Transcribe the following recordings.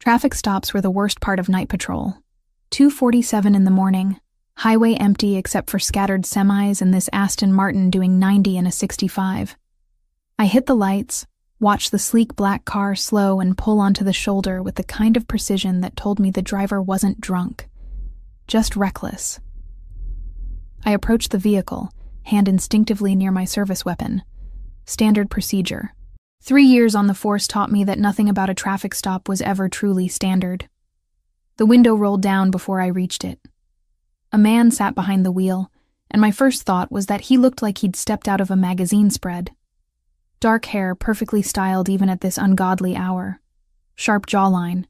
Traffic stops were the worst part of night patrol. 2:47 in the morning, highway empty except for scattered semis and this Aston Martin doing 90 in a 65. I hit the lights, watched the sleek black car slow and pull onto the shoulder with the kind of precision that told me the driver wasn't drunk, just reckless. I approached the vehicle, hand instinctively near my service weapon. Standard procedure. 3 years on the force taught me that nothing about a traffic stop was ever truly standard. The window rolled down before I reached it. A man sat behind the wheel, and my first thought was that he looked like he'd stepped out of a magazine spread. Dark hair, perfectly styled even at this ungodly hour. Sharp jawline.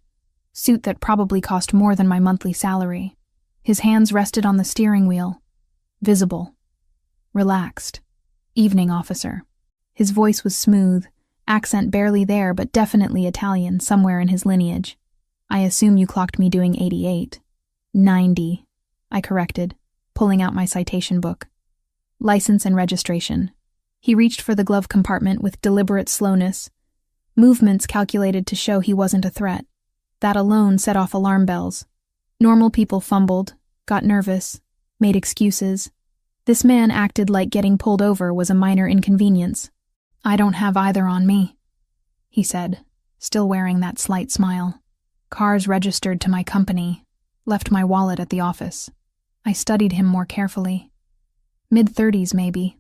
Suit that probably cost more than my monthly salary. His hands rested on the steering wheel. Visible. Relaxed. Evening officer. His voice was smooth, accent barely there but definitely Italian somewhere in his lineage. I assume you clocked me doing 88. 90, I corrected, pulling out my citation book. License and registration. He reached for the glove compartment with deliberate slowness, movements calculated to show he wasn't a threat. That alone set off alarm bells. Normal people fumbled, got nervous, made excuses. This man acted like getting pulled over was a minor inconvenience. I don't have either on me, he said, still wearing that slight smile. Cars registered to my company, left my wallet at the office. I studied him more carefully. Mid-30s maybe,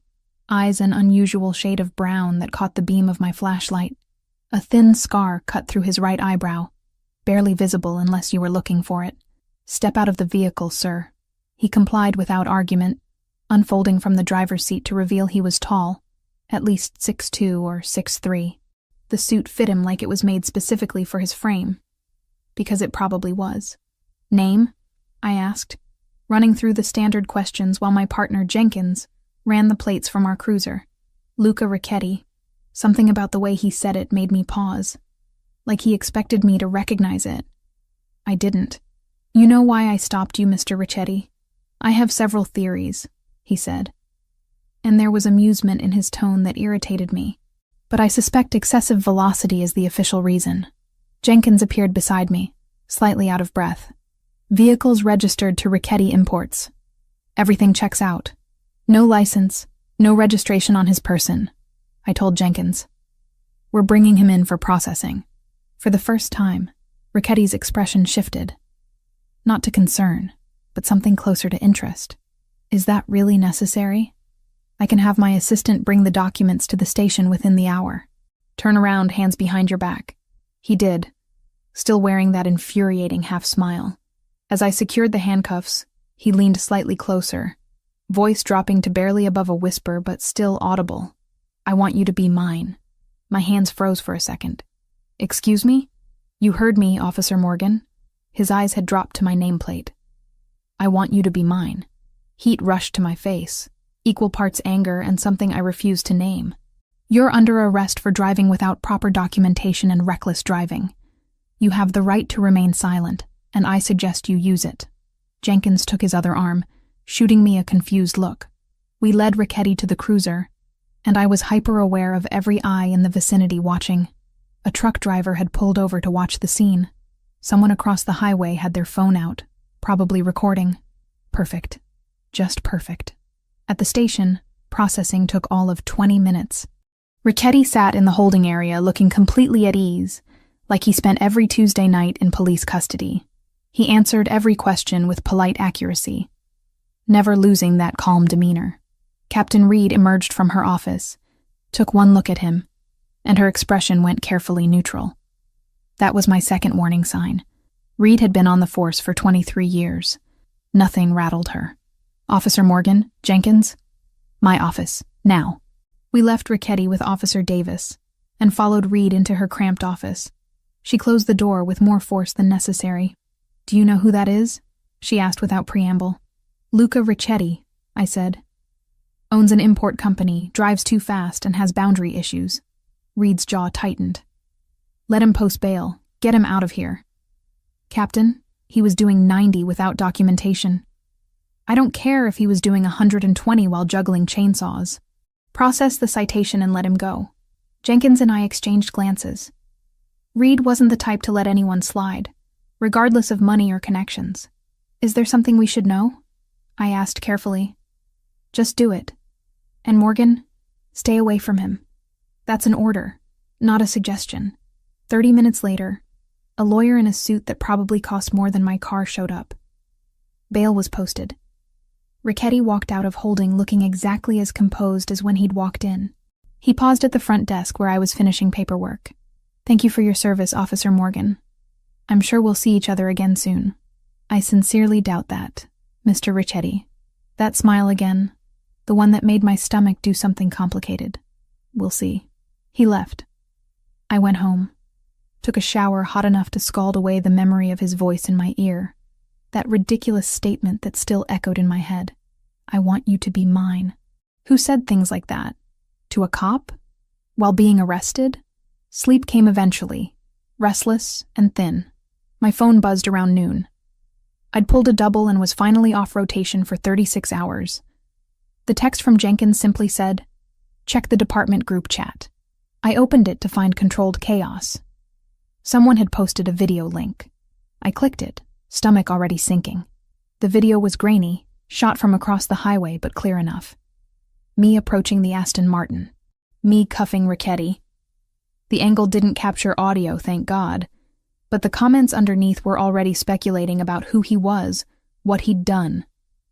eyes an unusual shade of brown that caught the beam of my flashlight. A thin scar cut through his right eyebrow, barely visible unless you were looking for it. Step out of the vehicle, sir. He complied without argument, unfolding from the driver's seat to reveal he was tall, at least 6'2" or 6'3". The suit fit him like it was made specifically for his frame. Because it probably was. Name? I asked, running through the standard questions while my partner Jenkins ran the plates from our cruiser. Luca Ricchetti. Something about the way he said it made me pause. Like he expected me to recognize it. I didn't. You know why I stopped you, Mr. Ricchetti? I have several theories, he said. And there was amusement in his tone that irritated me. But I suspect excessive velocity is the official reason. Jenkins appeared beside me, slightly out of breath. Vehicles registered to Ricchetti Imports. Everything checks out. No license, no registration on his person, I told Jenkins. We're bringing him in for processing. For the first time, Ricchetti's expression shifted. Not to concern, but something closer to interest. Is that really necessary? I can have my assistant bring the documents to the station within the hour. Turn around, hands behind your back. He did, still wearing that infuriating half-smile. As I secured the handcuffs, he leaned slightly closer, voice dropping to barely above a whisper but still audible. I want you to be mine. My hands froze for a second. Excuse me? You heard me, Officer Morgan. His eyes had dropped to my nameplate. I want you to be mine. Heat rushed to my face, equal parts anger and something I refused to name. You're under arrest for driving without proper documentation and reckless driving. You have the right to remain silent, and I suggest you use it. Jenkins took his other arm, shooting me a confused look. We led Ricchetti to the cruiser, and I was hyper-aware of every eye in the vicinity watching. A truck driver had pulled over to watch the scene. Someone across the highway had their phone out, probably recording. Perfect. Just perfect. At the station, processing took all of 20 minutes. Ricchetti sat in the holding area looking completely at ease, like he spent every Tuesday night in police custody. He answered every question with polite accuracy, never losing that calm demeanor. Captain Reed emerged from her office, took one look at him, and her expression went carefully neutral. That was my second warning sign. Reed had been on the force for 23 years. Nothing rattled her. Officer Morgan, Jenkins? My office, now. We left Ricchetti with Officer Davis and followed Reed into her cramped office. She closed the door with more force than necessary. Do you know who that is? She asked without preamble. Luca Ricchetti, I said. Owns an import company, drives too fast, and has boundary issues. Reed's jaw tightened. Let him post bail. Get him out of here. Captain, he was doing 90 without documentation. I don't care if he was doing 120 while juggling chainsaws. Process the citation and let him go. Jenkins and I exchanged glances. Reed wasn't the type to let anyone slide, regardless of money or connections. Is there something we should know? I asked carefully. Just do it. And Morgan, stay away from him. That's an order, not a suggestion. 30 minutes later, a lawyer in a suit that probably cost more than my car showed up. Bail was posted. Richetti walked out of holding looking exactly as composed as when he'd walked in. He paused at the front desk where I was finishing paperwork. Thank you for your service, Officer Morgan. I'm sure we'll see each other again soon. I sincerely doubt that, Mr. Richetti. That smile again, the one that made my stomach do something complicated. We'll see. He left. I went home. Took a shower hot enough to scald away the memory of his voice in my ear. That ridiculous statement that still echoed in my head. I want you to be mine. Who said things like that? To a cop? While being arrested? Sleep came eventually, restless and thin. My phone buzzed around noon. I'd pulled a double and was finally off rotation for 36 hours. The text from Jenkins simply said, "Check the department group chat." I opened it to find controlled chaos. Someone had posted a video link. I clicked it, stomach already sinking. The video was grainy, shot from across the highway but clear enough. Me approaching the Aston Martin. Me cuffing Richetti. The angle didn't capture audio, thank God, but the comments underneath were already speculating about who he was, what he'd done.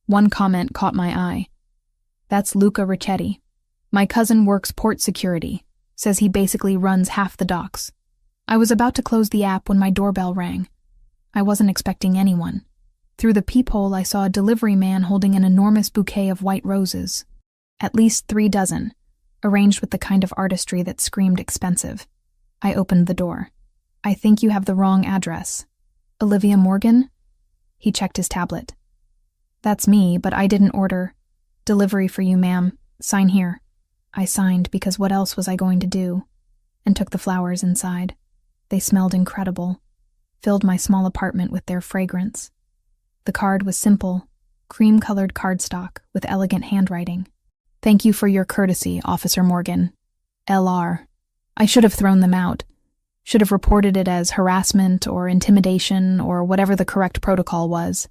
One comment caught my eye. That's Luca Richetti. My cousin works port security, says he basically runs half the docks. I was about to close the app when my doorbell rang. I wasn't expecting anyone. Through the peephole, I saw a delivery man holding an enormous bouquet of white roses. At least 3 dozen, arranged with the kind of artistry that screamed expensive. I opened the door. I think you have the wrong address. Olivia Morgan? He checked his tablet. That's me, but I didn't order. Delivery for you, ma'am. Sign here. I signed because what else was I going to do? And took the flowers inside. They smelled incredible, filled my small apartment with their fragrance. The card was simple, cream-colored cardstock with elegant handwriting. Thank you for your courtesy, Officer Morgan. L.R. I should have thrown them out. Should have reported it as harassment or intimidation or whatever the correct protocol was.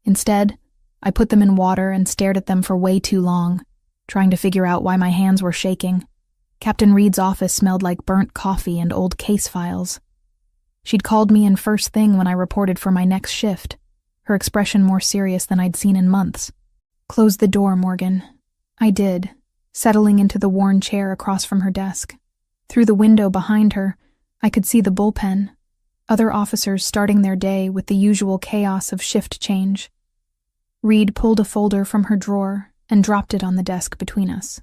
Instead, I put them in water and stared at them for way too long, trying to figure out why my hands were shaking. Captain Reed's office smelled like burnt coffee and old case files. She'd called me in first thing when I reported for my next shift, her expression more serious than I'd seen in months. Close the door, Morgan. I did, settling into the worn chair across from her desk. Through the window behind her, I could see the bullpen, other officers starting their day with the usual chaos of shift change. Reed pulled a folder from her drawer and dropped it on the desk between us.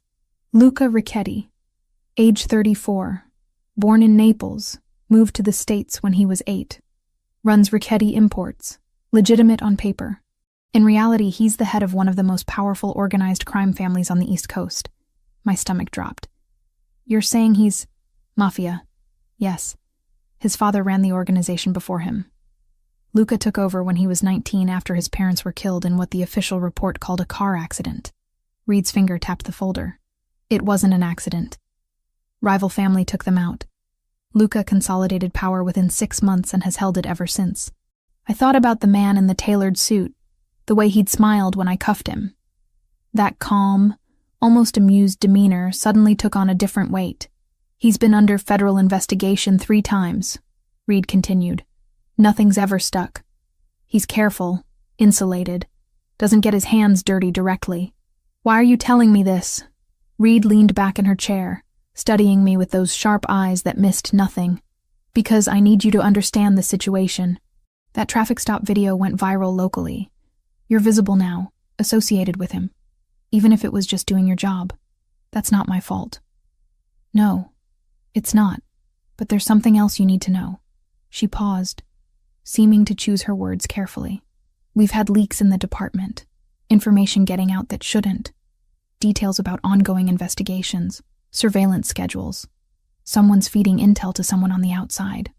Luca Richetti, age 34, born in Naples, moved to the States when he was 8. Runs Richetti Imports, legitimate on paper. In reality, he's the head of one of the most powerful organized crime families on the East Coast. My stomach dropped. You're saying he's Mafia? Yes. His father ran the organization before him. Luca took over when he was 19 after his parents were killed in what the official report called a car accident. Reed's finger tapped the folder. It wasn't an accident. Rival family took them out. Luca consolidated power within 6 months and has held it ever since. I thought about the man in the tailored suit, the way he'd smiled when I cuffed him. That calm, almost amused demeanor suddenly took on a different weight. He's been under federal investigation 3 times, Reed continued. Nothing's ever stuck. He's careful, insulated, doesn't get his hands dirty directly. Why are you telling me this? Reed leaned back in her chair, studying me with those sharp eyes that missed nothing. Because I need you to understand the situation. That traffic stop video went viral locally. You're visible now, associated with him. Even if it was just doing your job. That's not my fault. No, it's not. But there's something else you need to know. She paused, seeming to choose her words carefully. We've had leaks in the department. Information getting out that shouldn't. Details about ongoing investigations. Surveillance schedules. Someone's feeding intel to someone on the outside.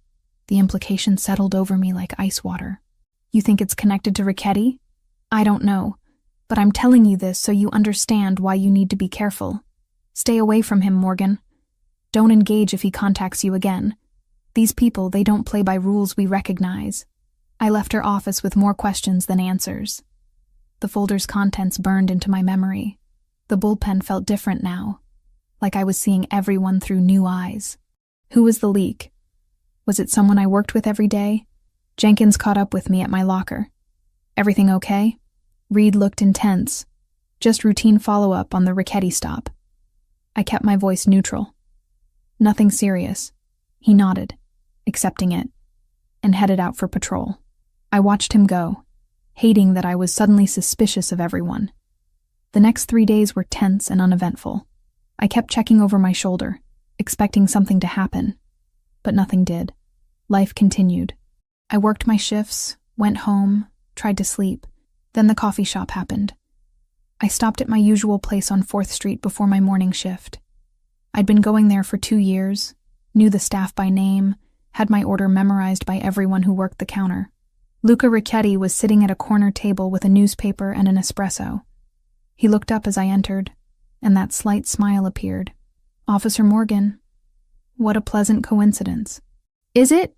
The implication settled over me like ice water. You think it's connected to Richetti? I don't know, but I'm telling you this so you understand why you need to be careful. Stay away from him, Morgan. Don't engage if he contacts you again. These people, they don't play by rules we recognize. I left her office with more questions than answers. The folder's contents burned into my memory. The bullpen felt different now, like I was seeing everyone through new eyes. Who was the leak? Was it someone I worked with every day? Jenkins caught up with me at my locker. Everything okay? Reed looked intense. Just routine follow-up on the Richetti stop. I kept my voice neutral. Nothing serious. He nodded, accepting it, and headed out for patrol. I watched him go, hating that I was suddenly suspicious of everyone. The next 3 days were tense and uneventful. I kept checking over my shoulder, expecting something to happen, but nothing did. Life continued. I worked my shifts, went home, tried to sleep. Then the coffee shop happened. I stopped at my usual place on 4th Street before my morning shift. I'd been going there for 2 years, knew the staff by name, had my order memorized by everyone who worked the counter. Luca Richetti was sitting at a corner table with a newspaper and an espresso. He looked up as I entered, and that slight smile appeared. "Officer Morgan, what a pleasant coincidence." "Is it?"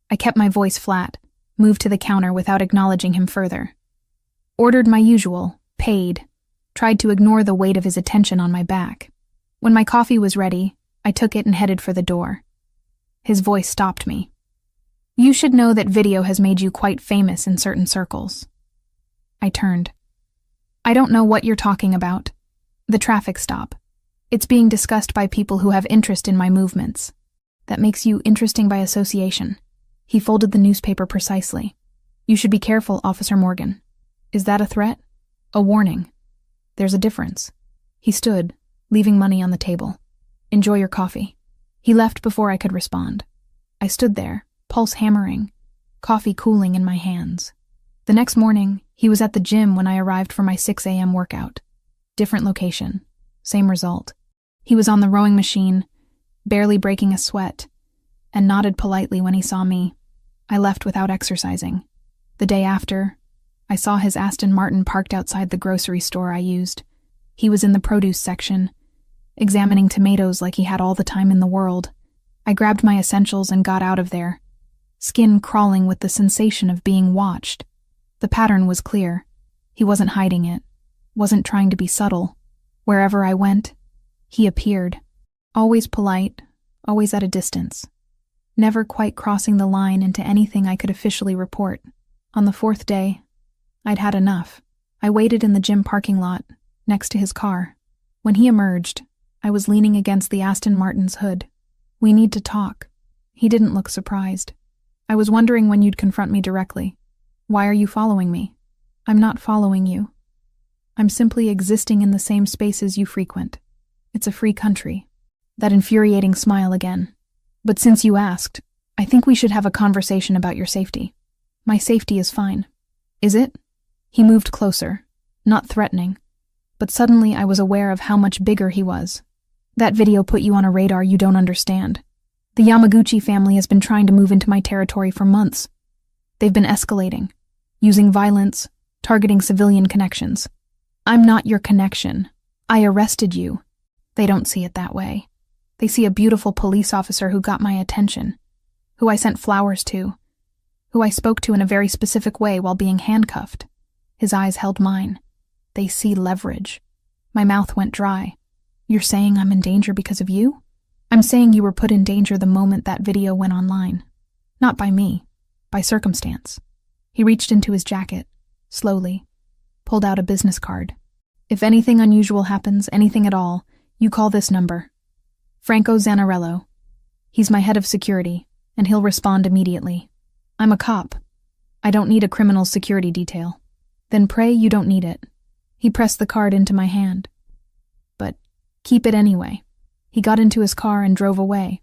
I kept my voice flat, moved to the counter without acknowledging him further. Ordered my usual, paid, tried to ignore the weight of his attention on my back. When my coffee was ready, I took it and headed for the door. His voice stopped me. "You should know that video has made you quite famous in certain circles." I turned. "I don't know what you're talking about. The traffic stop. It's being discussed by people who have interest in my movements. That makes you interesting by association." He folded the newspaper precisely. "You should be careful, Officer Morgan." "Is that a threat?" "A warning. There's a difference." He stood, leaving money on the table. "Enjoy your coffee." He left before I could respond. I stood there, pulse hammering, coffee cooling in my hands. The next morning, he was at the gym when I arrived for my 6 a.m. workout. Different location, same result. He was on the rowing machine, barely breaking a sweat, and nodded politely when he saw me. I left without exercising. The day after, I saw his Aston Martin parked outside the grocery store I used. He was in the produce section, examining tomatoes like he had all the time in the world. I grabbed my essentials and got out of there, skin crawling with the sensation of being watched. The pattern was clear. He wasn't hiding it, wasn't trying to be subtle. Wherever I went, he appeared. Always polite, always at a distance. Never quite crossing the line into anything I could officially report. On the 4th day, I'd had enough. I waited in the gym parking lot, next to his car. When he emerged, I was leaning against the Aston Martin's hood. "We need to talk." He didn't look surprised. "I was wondering when you'd confront me directly. Why are you following me?" "I'm not following you. I'm simply existing in the same spaces you frequent. It's a free country." That infuriating smile again. "But since you asked, I think we should have a conversation about your safety." "My safety is fine." "Is it?" He moved closer, not threatening, but suddenly I was aware of how much bigger he was. "That video put you on a radar you don't understand. The Yamaguchi family has been trying to move into my territory for months. They've been escalating, using violence, targeting civilian connections. I'm not your connection. I arrested you." They don't see it that way. They see a beautiful police officer who got my attention, who I sent flowers to, who I spoke to in a very specific way while being handcuffed. His eyes held mine. They see leverage. My mouth went dry. "You're saying I'm in danger because of you?" "I'm saying you were put in danger the moment that video went online. Not by me, by circumstance." He reached into his jacket, slowly, pulled out a business card. "If anything unusual happens, anything at all, you call this number. Franco Zanarello. He's my head of security, and he'll respond immediately. I'm a cop. I don't need a criminal security detail." "Then pray you don't need it." He pressed the card into my hand. "But keep it anyway." He got into his car and drove away,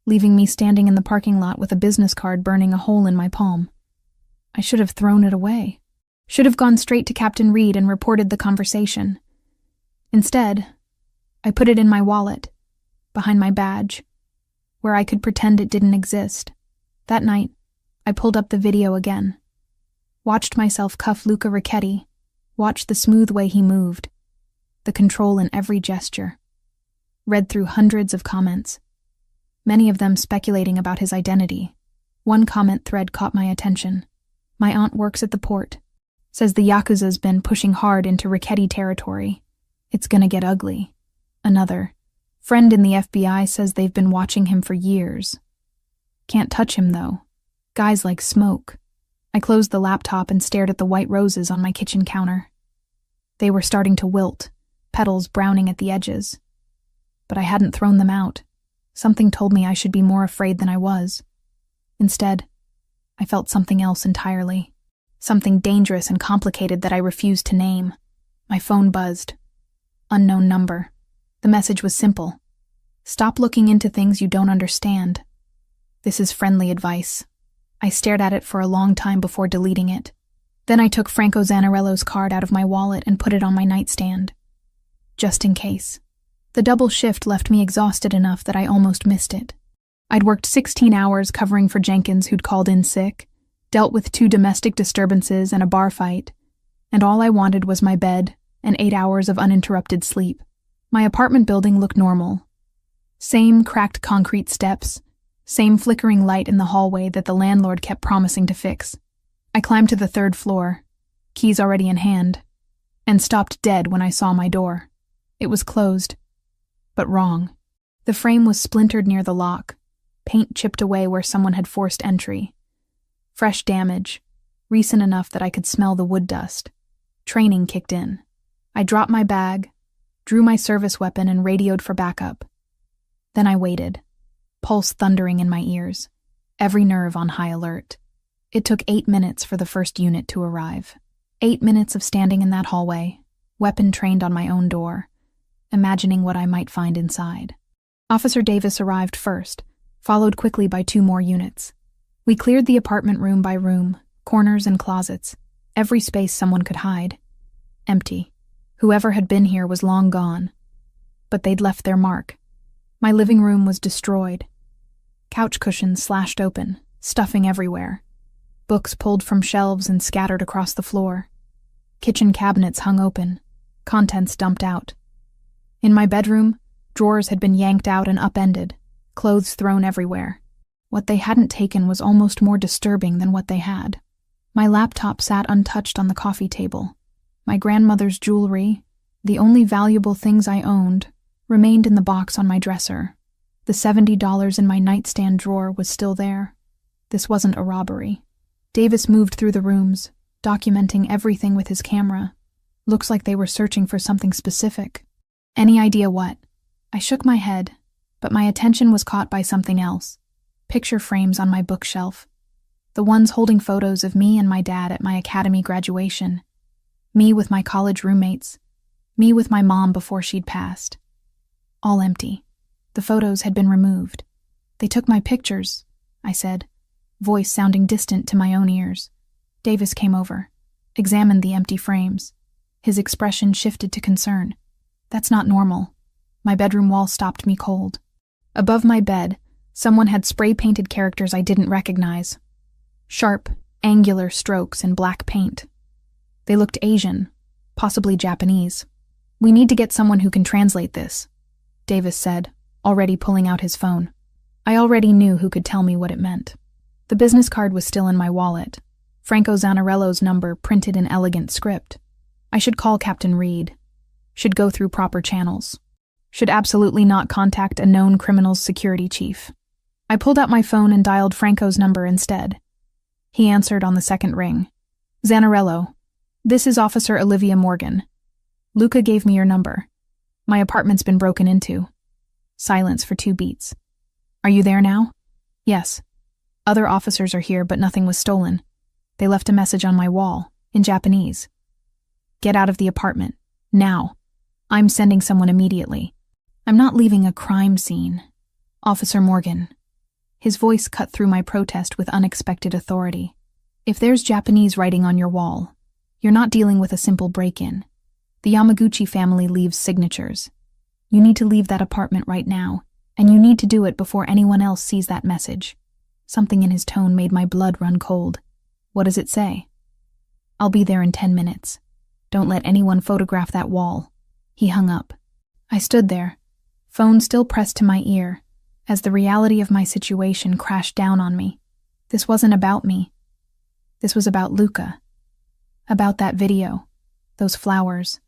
leaving me standing in the parking lot with a business card burning a hole in my palm. I should have thrown it away. Should have gone straight to Captain Reed and reported the conversation. Instead, I put it in my wallet, behind my badge, where I could pretend it didn't exist. That night, I pulled up the video again. Watched myself cuff Luca Richetti, watched the smooth way he moved, the control in every gesture. Read through hundreds of comments. many of them speculating about his identity. One comment thread caught my attention. My aunt works at the port. Says the Yakuza's been pushing hard into Richetti territory. It's gonna get ugly. Another. Friend in the FBI says they've been watching him for years. Can't touch him, though. Guys like smoke. I closed the laptop and stared at the white roses on my kitchen counter. They were starting to wilt, petals browning at the edges. But I hadn't thrown them out. Something told me I should be more afraid than I was. Instead, I felt something else entirely. Something dangerous and complicated that I refused to name. My phone buzzed. Unknown number. The message was simple. Stop looking into things you don't understand. This is friendly advice. I stared at it for a long time before deleting it. Then I took Franco Zanarello's card out of my wallet and put it on my nightstand. Just in case. The double shift left me exhausted enough that I almost missed it. I'd worked 16 hours covering for Jenkins, who'd called in sick, dealt with 2 domestic disturbances and a bar fight, and all I wanted was my bed and 8 hours of uninterrupted sleep. My apartment building looked normal. Same cracked concrete steps, same flickering light in the hallway that the landlord kept promising to fix. I climbed to the 3rd floor, keys already in hand, and stopped dead when I saw my door. It was closed, but wrong. The frame was splintered near the lock, paint chipped away where someone had forced entry. Fresh damage, recent enough that I could smell the wood dust. Training kicked in. I dropped my bag, drew my service weapon, and radioed for backup. Then I waited, pulse thundering in my ears, every nerve on high alert. It took 8 minutes for the first unit to arrive. 8 minutes of standing in that hallway, weapon trained on my own door, imagining what I might find inside. Officer Davis arrived first, followed quickly by 2 more units. We cleared the apartment room by room, corners and closets, every space someone could hide. Empty. Whoever had been here was long gone. But they'd left their mark. My living room was destroyed. Couch cushions slashed open, stuffing everywhere. Books pulled from shelves and scattered across the floor. Kitchen cabinets hung open, contents dumped out. In my bedroom, drawers had been yanked out and upended, clothes thrown everywhere. What they hadn't taken was almost more disturbing than what they had. My laptop sat untouched on the coffee table. My grandmother's jewelry, the only valuable things I owned, remained in the box on my dresser. The $70 in my nightstand drawer was still there. This wasn't a robbery. Davis moved through the rooms, documenting everything with his camera. Looks like they were searching for something specific. Any idea what? I shook my head, but my attention was caught by something else. Picture frames on my bookshelf. The ones holding photos of me and my dad at my academy graduation. Me with my college roommates. Me with my mom before she'd passed. All empty. The photos had been removed. They took my pictures, I said, voice sounding distant to my own ears. Davis came over, examined the empty frames. His expression shifted to concern. That's not normal. My bedroom wall stopped me cold. Above my bed, someone had spray-painted characters I didn't recognize. Sharp, angular strokes in black paint. They looked Asian, possibly Japanese. We need to get someone who can translate this, Davis said, already pulling out his phone. I already knew who could tell me what it meant. The business card was still in my wallet, Franco Zanarello's number printed in elegant script. I should call Captain Reed. Should go through proper channels. Should absolutely not contact a known criminal's security chief. I pulled out my phone and dialed Franco's number instead. He answered on the second ring. Zanarello, this is Officer Olivia Morgan. Luca gave me your number. My apartment's been broken into. Silence for 2 beats. Are you there now? Yes. Other officers are here, but nothing was stolen. They left a message on my wall, in Japanese. Get out of the apartment. Now. I'm sending someone immediately. I'm not leaving a crime scene. Officer Morgan. His voice cut through my protest with unexpected authority. If there's Japanese writing on your wall, you're not dealing with a simple break-in. The Yamaguchi family leaves signatures. You need to leave that apartment right now, and you need to do it before anyone else sees that message. Something in his tone made my blood run cold. What does it say? I'll be there in 10 minutes. Don't let anyone photograph that wall. He hung up. I stood there, phone still pressed to my ear, as the reality of my situation crashed down on me. This wasn't about me. This was about Luca. About that video. Those flowers.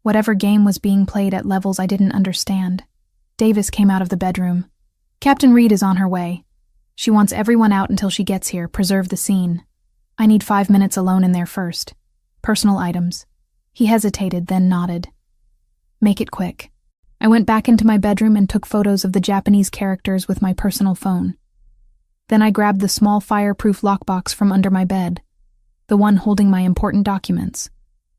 Whatever game was being played at levels I didn't understand. Davis came out of the bedroom. "Captain Reed is on her way. She wants everyone out until she gets here. Preserve the scene. I need 5 minutes alone in there first. Personal items." He hesitated, then nodded. "Make it quick." I went back into my bedroom and took photos of the Japanese characters with my personal phone. Then I grabbed the small fireproof lockbox from under my bed, the one holding my important documents,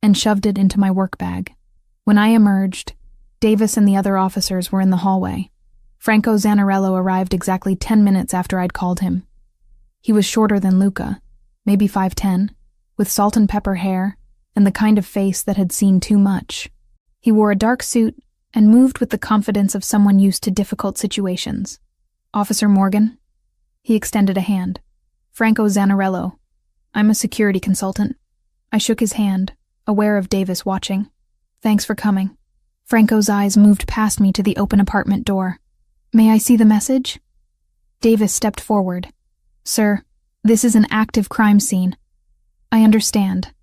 and shoved it into my work bag. When I emerged, Davis and the other officers were in the hallway. Franco Zanarello arrived exactly 10 minutes after I'd called him. He was shorter than Luca, maybe 5'10", with salt and pepper hair and the kind of face that had seen too much. He wore a dark suit and moved with the confidence of someone used to difficult situations. "Officer Morgan?" He extended a hand. "Franco Zanarello. I'm a security consultant." I shook his hand, aware of Davis watching. "Thanks for coming." Franco's eyes moved past me to the open apartment door. "May I see the message?" Davis stepped forward. "Sir, this is an active crime scene." "I understand.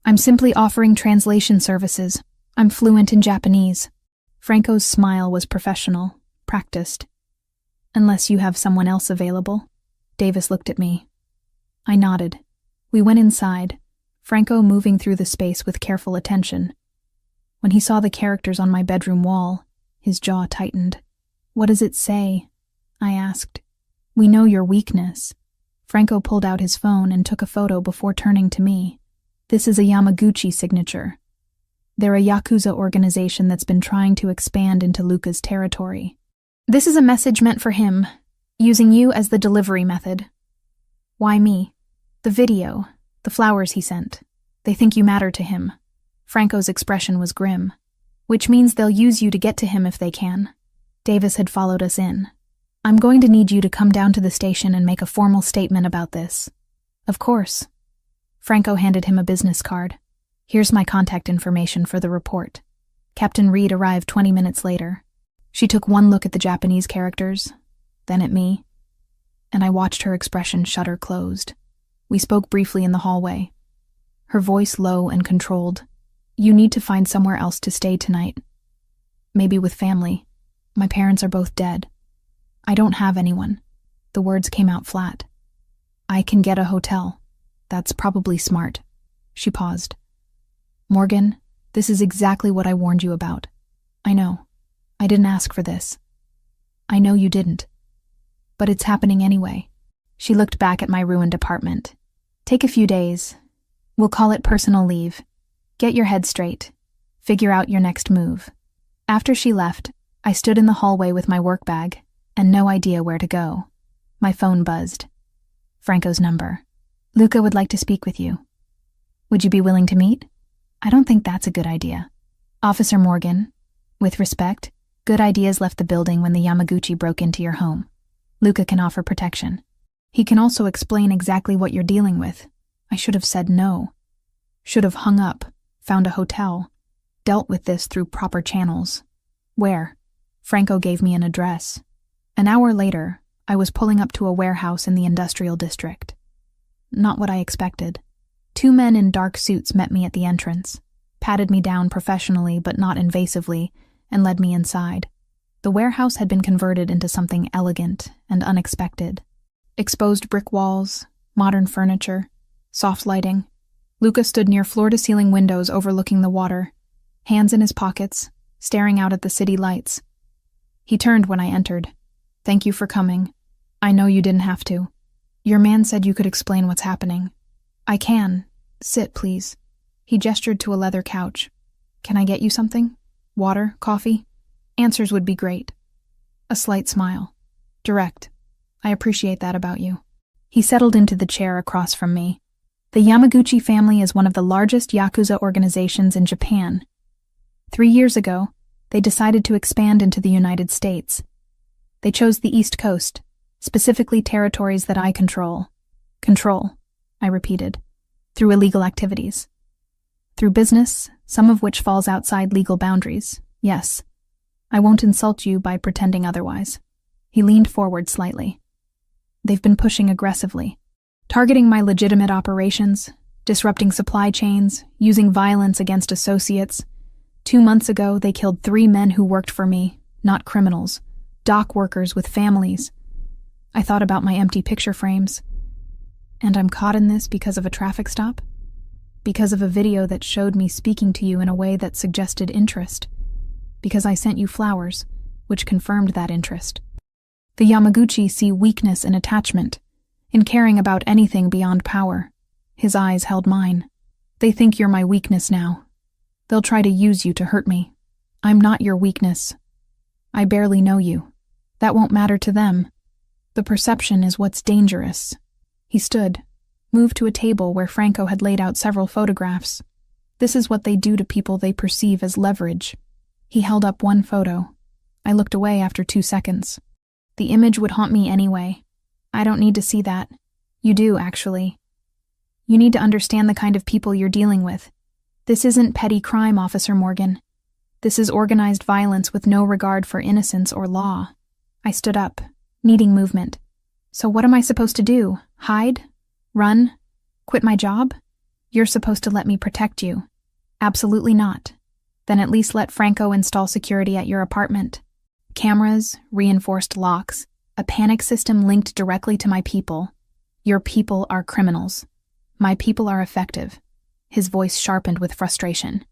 I'm simply offering translation services. I'm fluent in Japanese." Franco's smile was professional, practiced. "Unless you have someone else available?" Davis looked at me. I nodded. We went inside, Franco moving through the space with careful attention. When he saw the characters on my bedroom wall, his jaw tightened. "What does it say?" I asked. "We know your weakness." Franco pulled out his phone and took a photo before turning to me. "This is a Yamaguchi signature. They're a Yakuza organization that's been trying to expand into Luca's territory. This is a message meant for him, using you as the delivery method." "Why me?" "The video, the flowers he sent. They think you matter to him." Franco's expression was grim. "Which means they'll use you to get to him if they can." Davis had followed us in. "I'm going to need you to come down to the station and make a formal statement about this." "Of course." Franco handed him a business card. "Here's my contact information for the report." Captain Reed arrived 20 minutes later. She took one look at the Japanese characters, then at me, and I watched her expression shutter closed. We spoke briefly in the hallway. Her voice low and controlled. "You need to find somewhere else to stay tonight. Maybe with family. My parents are both dead. I don't have anyone." The words came out flat. "I can get a hotel. That's probably smart." She paused. "Morgan, this is exactly what I warned you about. I know. I didn't ask for this. I know you didn't. But it's happening anyway." She looked back at my ruined apartment. "Take a few days. We'll call it personal leave. Get your head straight. Figure out your next move." After she left, I stood in the hallway with my work bag and no idea where to go. My phone buzzed. Franco's number. "Luca would like to speak with you. Would you be willing to meet?" "I don't think that's a good idea." "Officer Morgan, with respect, good ideas left the building when the Yamaguchi broke into your home. Luca can offer protection. He can also explain exactly what you're dealing with." I should have said no. Should have hung up, found a hotel, dealt with this through proper channels. "Where?" Franco gave me an address. An hour later, I was pulling up to a warehouse in the industrial district. Not what I expected. 2 men in dark suits met me at the entrance, patted me down professionally but not invasively, and led me inside. The warehouse had been converted into something elegant and unexpected. Exposed brick walls, modern furniture, soft lighting. Luca stood near floor-to-ceiling windows overlooking the water, hands in his pockets, staring out at the city lights. He turned when I entered. "Thank you for coming. I know you didn't have to. Your man said you could explain what's happening." "I can. Sit, please." He gestured to a leather couch. "Can I get you something? Water? Coffee?" "Answers would be great." A slight smile. "Direct. I appreciate that about you." He settled into the chair across from me. "The Yamaguchi family is one of the largest Yakuza organizations in Japan. 3 years ago, they decided to expand into the United States. They chose the East Coast, specifically territories that I control." "Control," I repeated. "Through illegal activities." "Through business, some of which falls outside legal boundaries, yes. I won't insult you by pretending otherwise." He leaned forward slightly. They've been pushing aggressively, targeting my legitimate operations, disrupting supply chains, using violence against associates. 2 months ago, they killed 3 men who worked for me, not criminals, dock workers with families. I thought about my empty picture frames. And I'm caught in this because of a traffic stop? Because of a video that showed me speaking to you in a way that suggested interest? Because I sent you flowers, which confirmed that interest? The Yamaguchi see weakness in attachment, in caring about anything beyond power. His eyes held mine. They think you're my weakness now. They'll try to use you to hurt me. I'm not your weakness. I barely know you. That won't matter to them. The perception is what's dangerous. He stood, moved to a table where Franco had laid out several photographs. This is what they do to people they perceive as leverage. He held up one photo. I looked away after 2 seconds. The image would haunt me anyway. I don't need to see that. You do, actually. You need to understand the kind of people you're dealing with. This isn't petty crime, Officer Morgan. This is organized violence with no regard for innocence or law. I stood up, needing movement. So what am I supposed to do? Hide? Run? Quit my job? You're supposed to let me protect you. Absolutely not. Then at least let Franco install security at your apartment. Cameras, reinforced locks, a panic system linked directly to my people. Your people are criminals. My people are effective. His voice sharpened with frustration.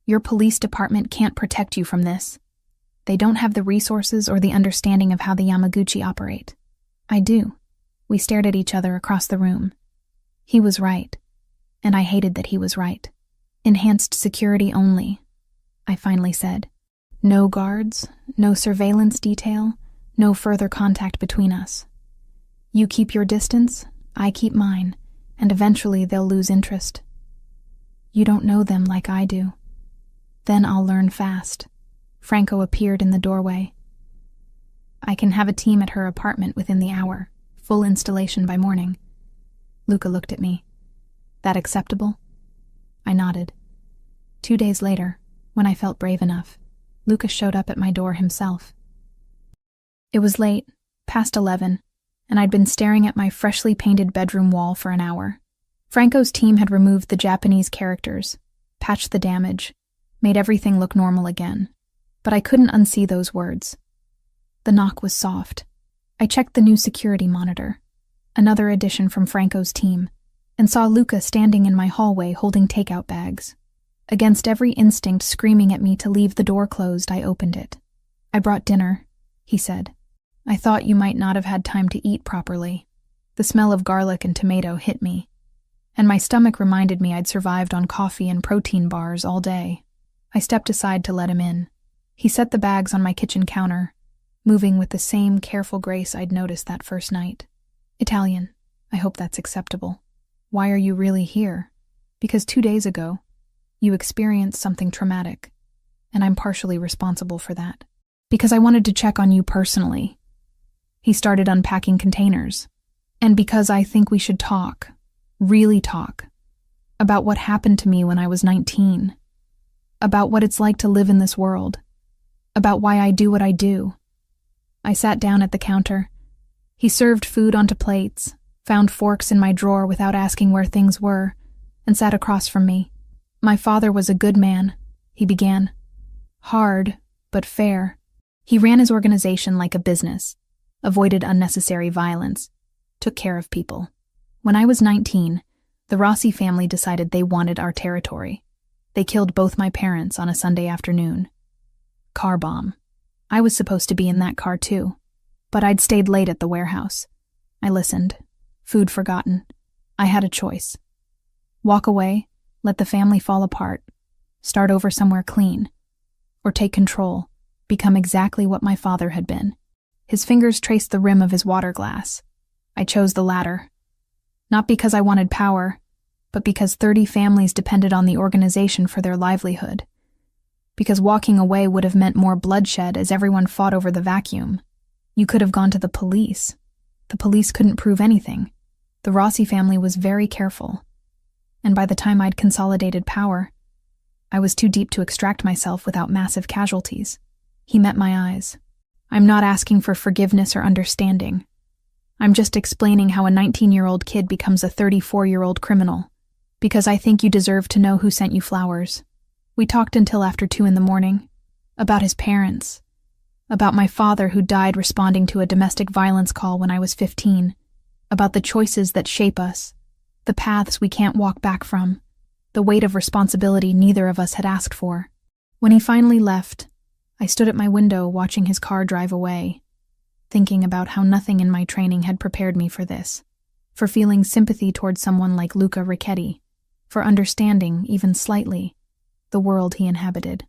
Your police department can't protect you from this. They don't have the resources or the understanding of how the Yamaguchi operate. I do. We stared at each other across the room. He was right. And I hated that he was right. Enhanced security only, I finally said. No guards, no surveillance detail, no further contact between us. You keep your distance, I keep mine, and eventually they'll lose interest. You don't know them like I do. Then I'll learn fast. Franco appeared in the doorway. I can have a team at her apartment within the hour, full installation by morning. Luca looked at me. That acceptable? I nodded. 2 days later, when I felt brave enough, Luca showed up at my door himself. It was late, past 11, and I'd been staring at my freshly painted bedroom wall for an hour. Franco's team had removed the Japanese characters, patched the damage, made everything look normal again. But I couldn't unsee those words. The knock was soft. I checked the new security monitor, another addition from Franco's team, and saw Luca standing in my hallway holding takeout bags. Against every instinct screaming at me to leave the door closed, I opened it. I brought dinner, he said. I thought you might not have had time to eat properly. The smell of garlic and tomato hit me, and my stomach reminded me I'd survived on coffee and protein bars all day. I stepped aside to let him in. He set the bags on my kitchen counter, moving with the same careful grace I'd noticed that first night. Italian, I hope that's acceptable. Why are you really here? Because 2 days ago, you experienced something traumatic, and I'm partially responsible for that. Because I wanted to check on you personally. He started unpacking containers. And because I think we should talk, really talk, about what happened to me when I was 19. About what it's like to live in this world. About why I do what I do. I sat down at the counter. He served food onto plates, found forks in my drawer without asking where things were, and sat across from me. My father was a good man, he began. Hard, but fair. He ran his organization like a business, avoided unnecessary violence, took care of people. When I was 19, the Rossi family decided they wanted our territory. They killed both my parents on a Sunday afternoon. Car bomb. I was supposed to be in that car too, but I'd stayed late at the warehouse. I listened. Food forgotten. I had a choice. Walk away, let the family fall apart, start over somewhere clean, or take control, become exactly what my father had been. His fingers traced the rim of his water glass. I chose the latter. Not because I wanted power, but because 30 families depended on the organization for their livelihood. Because walking away would have meant more bloodshed as everyone fought over the vacuum. You could have gone to the police. The police couldn't prove anything. The Rossi family was very careful. And by the time I'd consolidated power, I was too deep to extract myself without massive casualties. He met my eyes. I'm not asking for forgiveness or understanding. I'm just explaining how a 19-year-old kid becomes a 34-year-old criminal, because I think you deserve to know who sent you flowers. We talked until after 2 a.m, about his parents, about my father who died responding to a domestic violence call when I was 15, about the choices that shape us, the paths we can't walk back from, the weight of responsibility neither of us had asked for. When he finally left, I stood at my window watching his car drive away, thinking about how nothing in my training had prepared me for this, for feeling sympathy towards someone like Luca Ricchetti, for understanding, even slightly, the world he inhabited,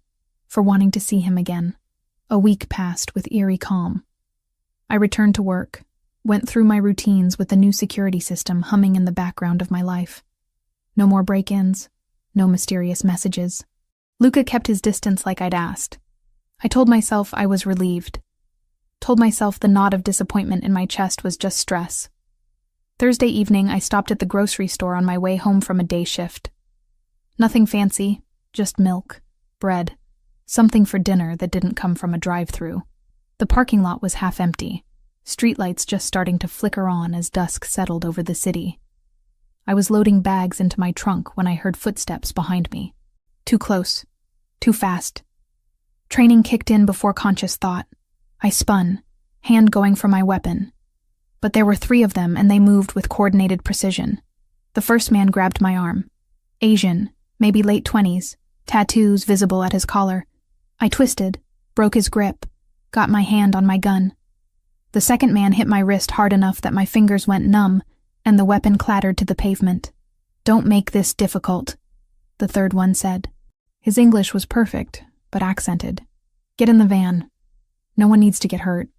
for wanting to see him again. A week passed with eerie calm. I returned to work, went through my routines with the new security system humming in the background of my life. No more break-ins, no mysterious messages. Luca kept his distance like I'd asked. I told myself I was relieved. Told myself the knot of disappointment in my chest was just stress. Thursday evening, I stopped at the grocery store on my way home from a day shift. Nothing fancy, just milk, bread, something for dinner that didn't come from a drive-thru. The parking lot was half empty, streetlights just starting to flicker on as dusk settled over the city. I was loading bags into my trunk when I heard footsteps behind me. Too close, too fast. Training kicked in before conscious thought. I spun, hand going for my weapon. But there were 3 of them, and they moved with coordinated precision. The first man grabbed my arm. Asian, maybe late 20s, tattoos visible at his collar. I twisted, broke his grip, got my hand on my gun. The second man hit my wrist hard enough that my fingers went numb, and the weapon clattered to the pavement. "Don't make this difficult," the third one said. His English was perfect, but accented. "Get in the van. No one needs to get hurt."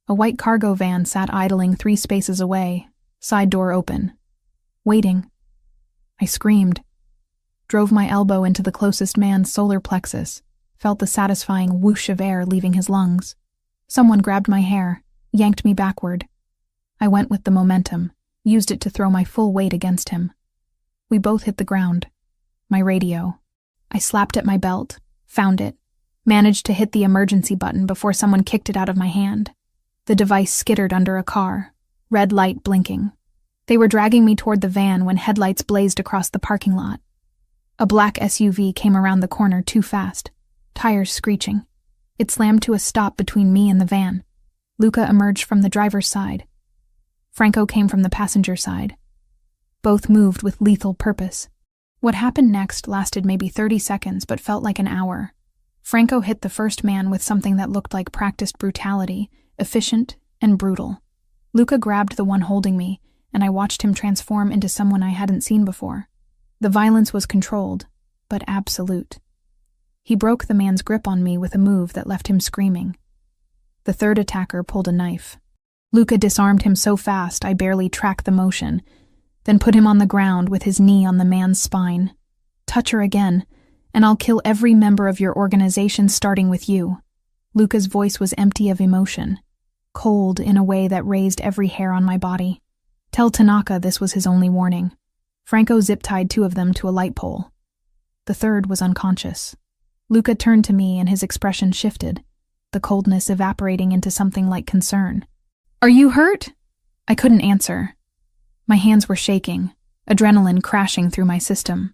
A white cargo van sat idling 3 spaces away, side door open. Waiting. I screamed. Drove my elbow into the closest man's solar plexus, felt the satisfying whoosh of air leaving his lungs. Someone grabbed my hair, yanked me backward. I went with the momentum, used it to throw my full weight against him. We both hit the ground. My radio. I slapped at my belt, found it, managed to hit the emergency button before someone kicked it out of my hand. The device skittered under a car, red light blinking. They were dragging me toward the van when headlights blazed across the parking lot. A black SUV came around the corner too fast, tires screeching. It slammed to a stop between me and the van. Luca emerged from the driver's side. Franco came from the passenger side. Both moved with lethal purpose. What happened next lasted maybe 30 seconds but felt like an hour. Franco hit the first man with something that looked like practiced brutality, efficient and brutal. Luca grabbed the one holding me, and I watched him transform into someone I hadn't seen before. The violence was controlled, but absolute. He broke the man's grip on me with a move that left him screaming. The third attacker pulled a knife. Luca disarmed him so fast I barely tracked the motion, then put him on the ground with his knee on the man's spine. "Touch her again, and I'll kill every member of your organization starting with you." Luca's voice was empty of emotion, cold in a way that raised every hair on my body. Tell Tanaka this was his only warning. Franco zip-tied 2 of them to a light pole. The third was unconscious. Luca turned to me and his expression shifted, the coldness evaporating into something like concern. "Are you hurt?" I couldn't answer. My hands were shaking, adrenaline crashing through my system.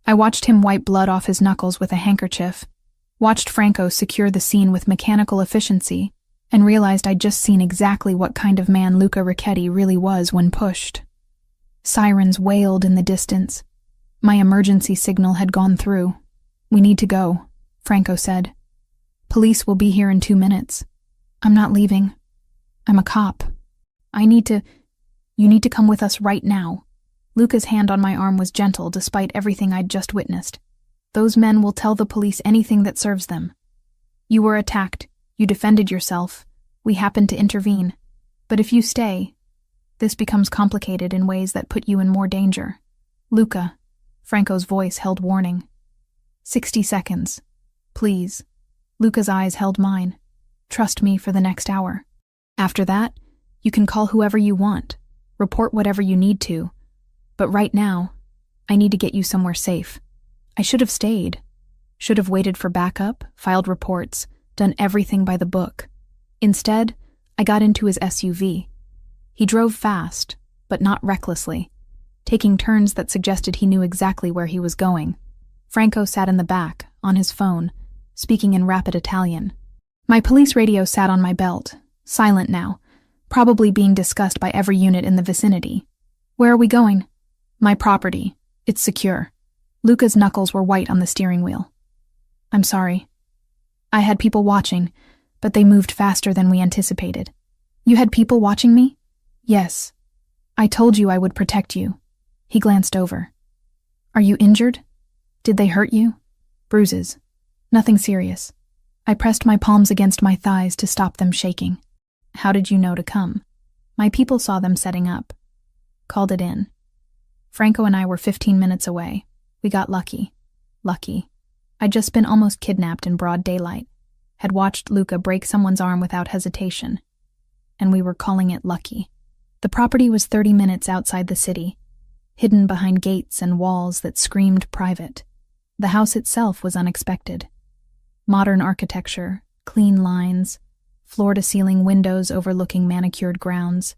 I watched him wipe blood off his knuckles with a handkerchief, watched Franco secure the scene with mechanical efficiency, and realized I'd just seen exactly what kind of man Luca Ricchetti really was when pushed. Sirens wailed in the distance. My emergency signal had gone through. "We need to go," Franco said. "Police will be here in 2 minutes. I'm not leaving. I'm a cop. You need to come with us right now." Luca's hand on my arm was gentle despite everything I'd just witnessed. "Those men will tell the police anything that serves them. You were attacked. You defended yourself. We happened to intervene. But if you stay, this becomes complicated in ways that put you in more danger." "Luca," Franco's voice held warning. 60 seconds. Please." Luca's eyes held mine. "Trust me for the next hour. After that, you can call whoever you want, report whatever you need to. But right now, I need to get you somewhere safe." I should have stayed. Should have waited for backup, filed reports, done everything by the book. Instead, I got into his SUV. He drove fast, but not recklessly, taking turns that suggested he knew exactly where he was going. Franco sat in the back, on his phone, speaking in rapid Italian. My police radio sat on my belt, silent now, probably being discussed by every unit in the vicinity. Where are we going? My property. It's secure. Luca's knuckles were white on the steering wheel. I'm sorry. I had people watching, but they moved faster than we anticipated. You had people watching me? Yes. I told you I would protect you. He glanced over. Are you injured? Did they hurt you? Bruises. Nothing serious. I pressed my palms against my thighs to stop them shaking. How did you know to come? My people saw them setting up. Called it in. Franco and I were 15 minutes away. We got lucky. Lucky. I'd just been almost kidnapped in broad daylight. Had watched Luca break someone's arm without hesitation. And we were calling it lucky. The property was 30 minutes outside the city, hidden behind gates and walls that screamed private. The house itself was unexpected. Modern architecture, clean lines, floor-to-ceiling windows overlooking manicured grounds.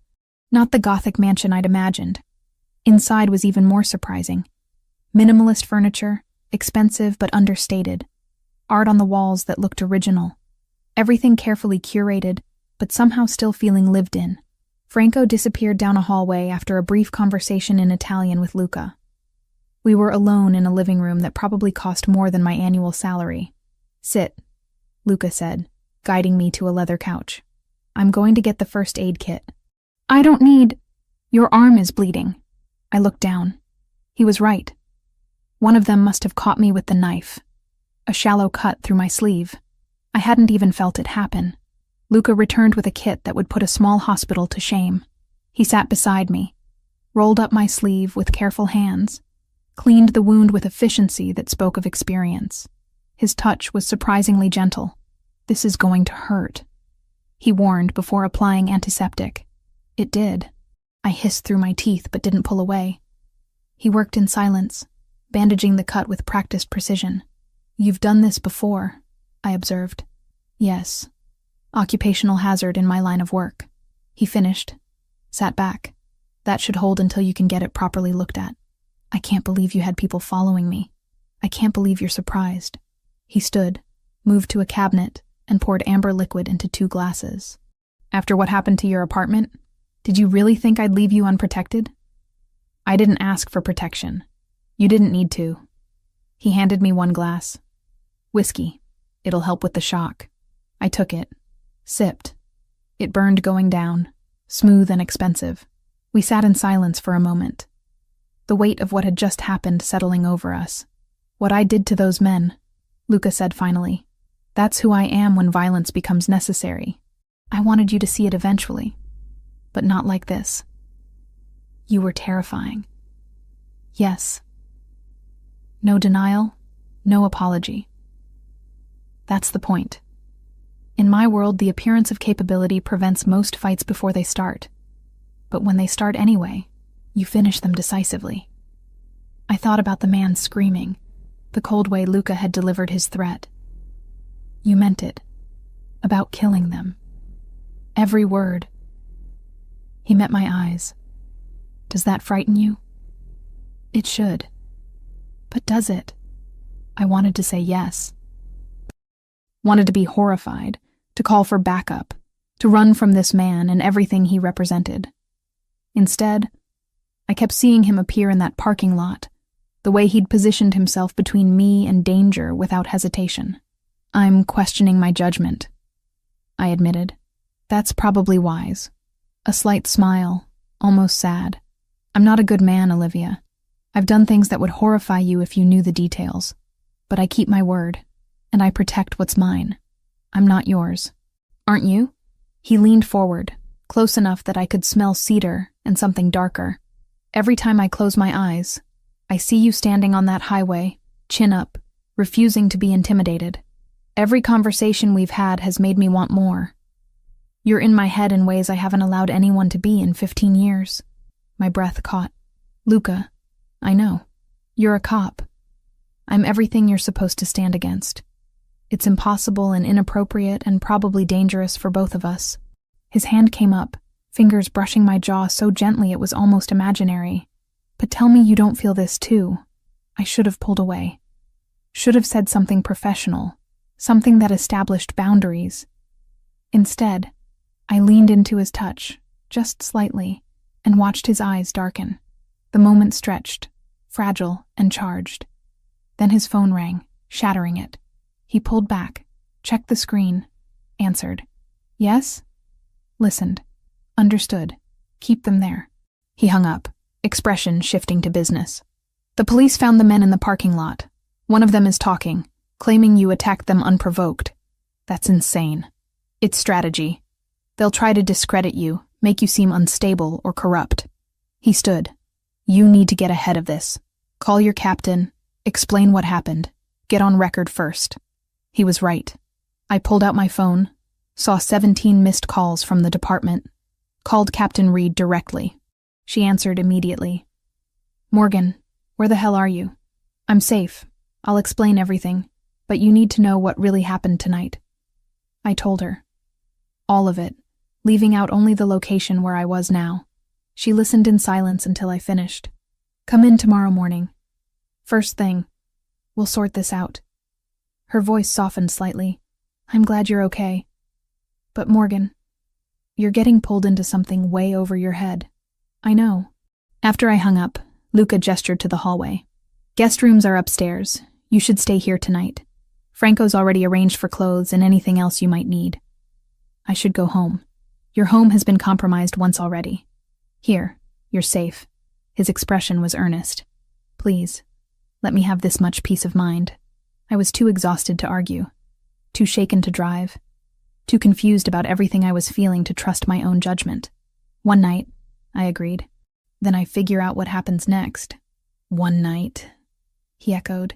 Not the Gothic mansion I'd imagined. Inside was even more surprising. Minimalist furniture, expensive but understated. Art on the walls that looked original. Everything carefully curated, but somehow still feeling lived in. Franco disappeared down a hallway after a brief conversation in Italian with Luca. We were alone in a living room that probably cost more than my annual salary. Sit, Luca said, guiding me to a leather couch. I'm going to get the first aid kit. I don't need... Your arm is bleeding. I looked down. He was right. One of them must have caught me with the knife. A shallow cut through my sleeve. I hadn't even felt it happen. Luca returned with a kit that would put a small hospital to shame. He sat beside me, rolled up my sleeve with careful hands, cleaned the wound with efficiency that spoke of experience. His touch was surprisingly gentle. This is going to hurt, he warned before applying antiseptic. It did. I hissed through my teeth but didn't pull away. He worked in silence, bandaging the cut with practiced precision. You've done this before, I observed. Yes. Occupational hazard in my line of work. He finished, sat back. That should hold until you can get it properly looked at. I can't believe you had people following me. I can't believe you're surprised. He stood, moved to a cabinet, and poured amber liquid into 2 glasses. After what happened to your apartment, did you really think I'd leave you unprotected? I didn't ask for protection. You didn't need to. He handed me 1 glass. Whiskey. It'll help with the shock. I took it. Sipped. It burned going down, smooth and expensive. We sat in silence for a moment. The weight of what had just happened settling over us. What I did to those men, Luca said finally. That's who I am when violence becomes necessary. I wanted you to see it eventually, but not like this. You were terrifying. Yes. No denial, no apology. That's the point. In my world, the appearance of capability prevents most fights before they start. But when they start anyway, you finish them decisively. I thought about the man screaming, the cold way Luca had delivered his threat. You meant it. About killing them. Every word. He met my eyes. Does that frighten you? It should. But does it? I wanted to say yes. Wanted to be horrified, to call for backup, to run from this man and everything he represented. Instead, I kept seeing him appear in that parking lot, the way he'd positioned himself between me and danger without hesitation. I'm questioning my judgment, I admitted. That's probably wise. A slight smile, almost sad. I'm not a good man, Olivia. I've done things that would horrify you if you knew the details. But I keep my word, and I protect what's mine. I'm not yours. Aren't you? He leaned forward, close enough that I could smell cedar and something darker. Every time I close my eyes, I see you standing on that highway, chin up, refusing to be intimidated. Every conversation we've had has made me want more. You're in my head in ways I haven't allowed anyone to be in 15 years. My breath caught. Luca, I know. You're a cop. I'm everything you're supposed to stand against. It's impossible and inappropriate and probably dangerous for both of us. His hand came up, fingers brushing my jaw so gently it was almost imaginary. But tell me you don't feel this too. I should have pulled away. Should have said something professional, something that established boundaries. Instead, I leaned into his touch, just slightly, and watched his eyes darken. The moment stretched, fragile and charged. Then his phone rang, shattering it. He pulled back, checked the screen, answered. Yes? Listened. Understood. Keep them there. He hung up, expression shifting to business. The police found the men in the parking lot. One of them is talking, claiming you attacked them unprovoked. That's insane. It's strategy. They'll try to discredit you, make you seem unstable or corrupt. He stood. You need to get ahead of this. Call your captain, explain what happened, get on record first. He was right. I pulled out my phone, saw 17 missed calls from the department, called Captain Reed directly. She answered immediately. Morgan, where the hell are you? I'm safe. I'll explain everything, but you need to know what really happened tonight. I told her. All of it, leaving out only the location where I was now. She listened in silence until I finished. Come in tomorrow morning. First thing. We'll sort this out. Her voice softened slightly. I'm glad you're okay. But Morgan, you're getting pulled into something way over your head. I know. After I hung up, Luca gestured to the hallway. Guest rooms are upstairs. You should stay here tonight. Franco's already arranged for clothes and anything else you might need. I should go home. Your home has been compromised once already. Here, you're safe. His expression was earnest. Please, let me have this much peace of mind. I was too exhausted to argue, too shaken to drive, too confused about everything I was feeling to trust my own judgment. One night, I agreed. Then I figure out what happens next. One night, he echoed,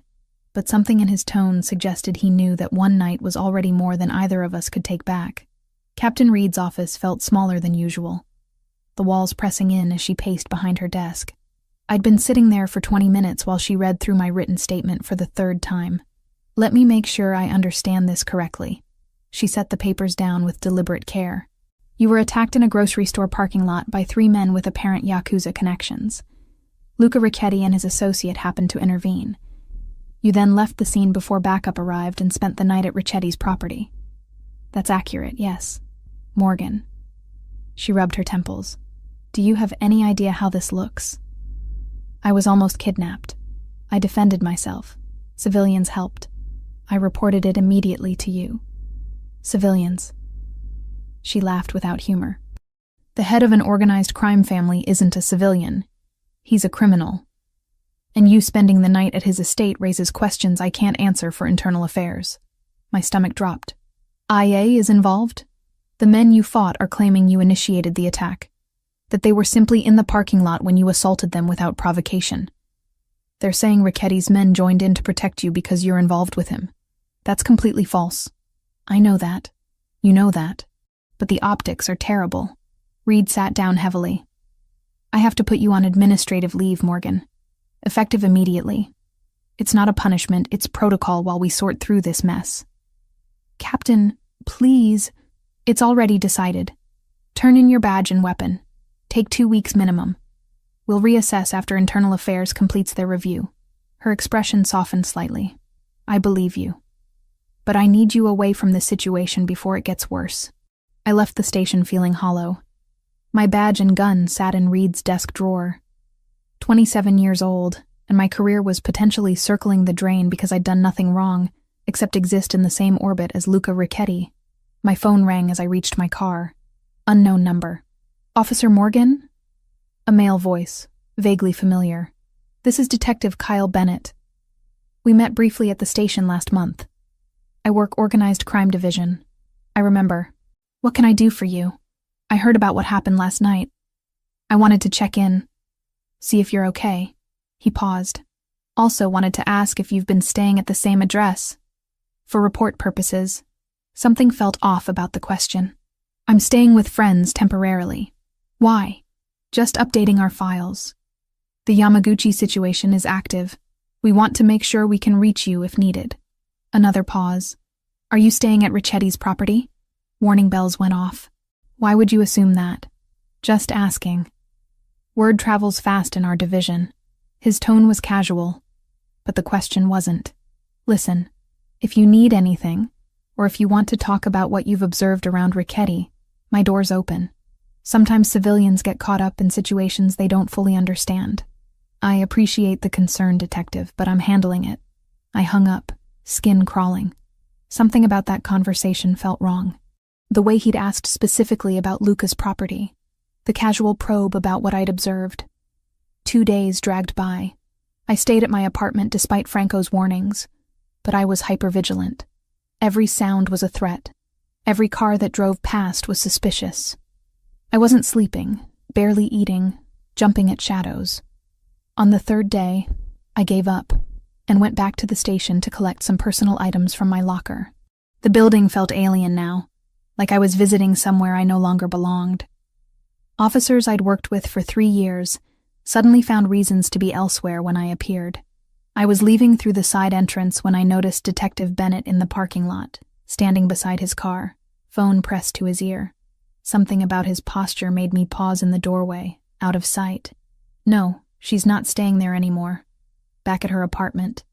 but something in his tone suggested he knew that one night was already more than either of us could take back. Captain Reed's office felt smaller than usual, the walls pressing in as she paced behind her desk. I'd been sitting there for 20 minutes while she read through my written statement for the third time. Let me make sure I understand this correctly. She set the papers down with deliberate care. You were attacked in a grocery store parking lot by 3 men with apparent Yakuza connections. Luca Ricchetti and his associate happened to intervene. You then left the scene before backup arrived and spent the night at Ricchetti's property. That's accurate, yes. Morgan. She rubbed her temples. Do you have any idea how this looks? I was almost kidnapped. I defended myself. Civilians helped. I reported it immediately to you. Civilians. She laughed without humor. The head of an organized crime family isn't a civilian. He's a criminal. And you spending the night at his estate raises questions I can't answer for internal affairs. My stomach dropped. IA is involved? The men you fought are claiming you initiated the attack, that they were simply in the parking lot when you assaulted them without provocation. They're saying Ricchetti's men joined in to protect you because you're involved with him. That's completely false. I know that. You know that. But the optics are terrible. Reed sat down heavily. I have to put you on administrative leave, Morgan. Effective immediately. It's not a punishment, it's protocol while we sort through this mess. Captain, please. It's already decided. Turn in your badge and weapon. Take 2 weeks minimum. We'll reassess after Internal Affairs completes their review. Her expression softened slightly. I believe you. But I need you away from this situation before it gets worse. I left the station feeling hollow. My badge and gun sat in Reed's desk drawer. 27 years old, and my career was potentially circling the drain because I'd done nothing wrong, except exist in the same orbit as Luca Ricchetti. My phone rang as I reached my car. Unknown number. Officer Morgan? A male voice, vaguely familiar. This is Detective Kyle Bennett. We met briefly at the station last month. I work Organized Crime Division. I remember. What can I do for you? I heard about what happened last night. I wanted to check in. See if you're okay. He paused. Also wanted to ask if you've been staying at the same address. For report purposes. Something felt off about the question. I'm staying with friends temporarily. Why? Just updating our files. The Yamaguchi situation is active. We want to make sure we can reach you if needed. Another pause. Are you staying at Ricchetti's property? Warning bells went off. Why would you assume that? Just asking. Word travels fast in our division. His tone was casual, but the question wasn't. Listen, if you need anything, or if you want to talk about what you've observed around Ricchetti, my door's open. Sometimes civilians get caught up in situations they don't fully understand. I appreciate the concern, detective, but I'm handling it. I hung up, skin crawling. Something about that conversation felt wrong. The way he'd asked specifically about Luca's property. The casual probe about what I'd observed. 2 days dragged by. I stayed at my apartment despite Franco's warnings, but I was hypervigilant. Every sound was a threat. Every car that drove past was suspicious. I wasn't sleeping, barely eating, jumping at shadows. On the 3rd day, I gave up and went back to the station to collect some personal items from my locker. The building felt alien now, like I was visiting somewhere I no longer belonged. Officers I'd worked with for 3 years suddenly found reasons to be elsewhere when I appeared. I was leaving through the side entrance when I noticed Detective Bennett in the parking lot, standing beside his car, phone pressed to his ear. Something about his posture made me pause in the doorway, out of sight. No, she's not staying there anymore. Back at her apartment.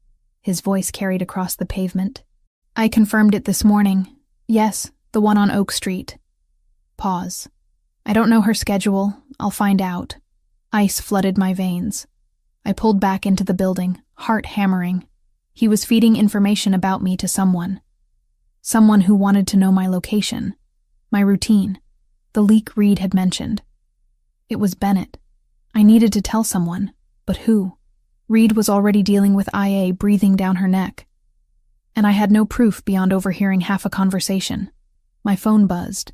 His voice carried across the pavement. I confirmed it this morning. Yes, the one on Oak Street. Pause. I don't know her schedule. I'll find out. Ice flooded my veins. I pulled back into the building, heart hammering. He was feeding information about me to someone. Someone who wanted to know my location, my routine, the leak Reed had mentioned. It was Bennett. I needed to tell someone, but who? Reed was already dealing with IA breathing down her neck. And I had no proof beyond overhearing half a conversation. My phone buzzed.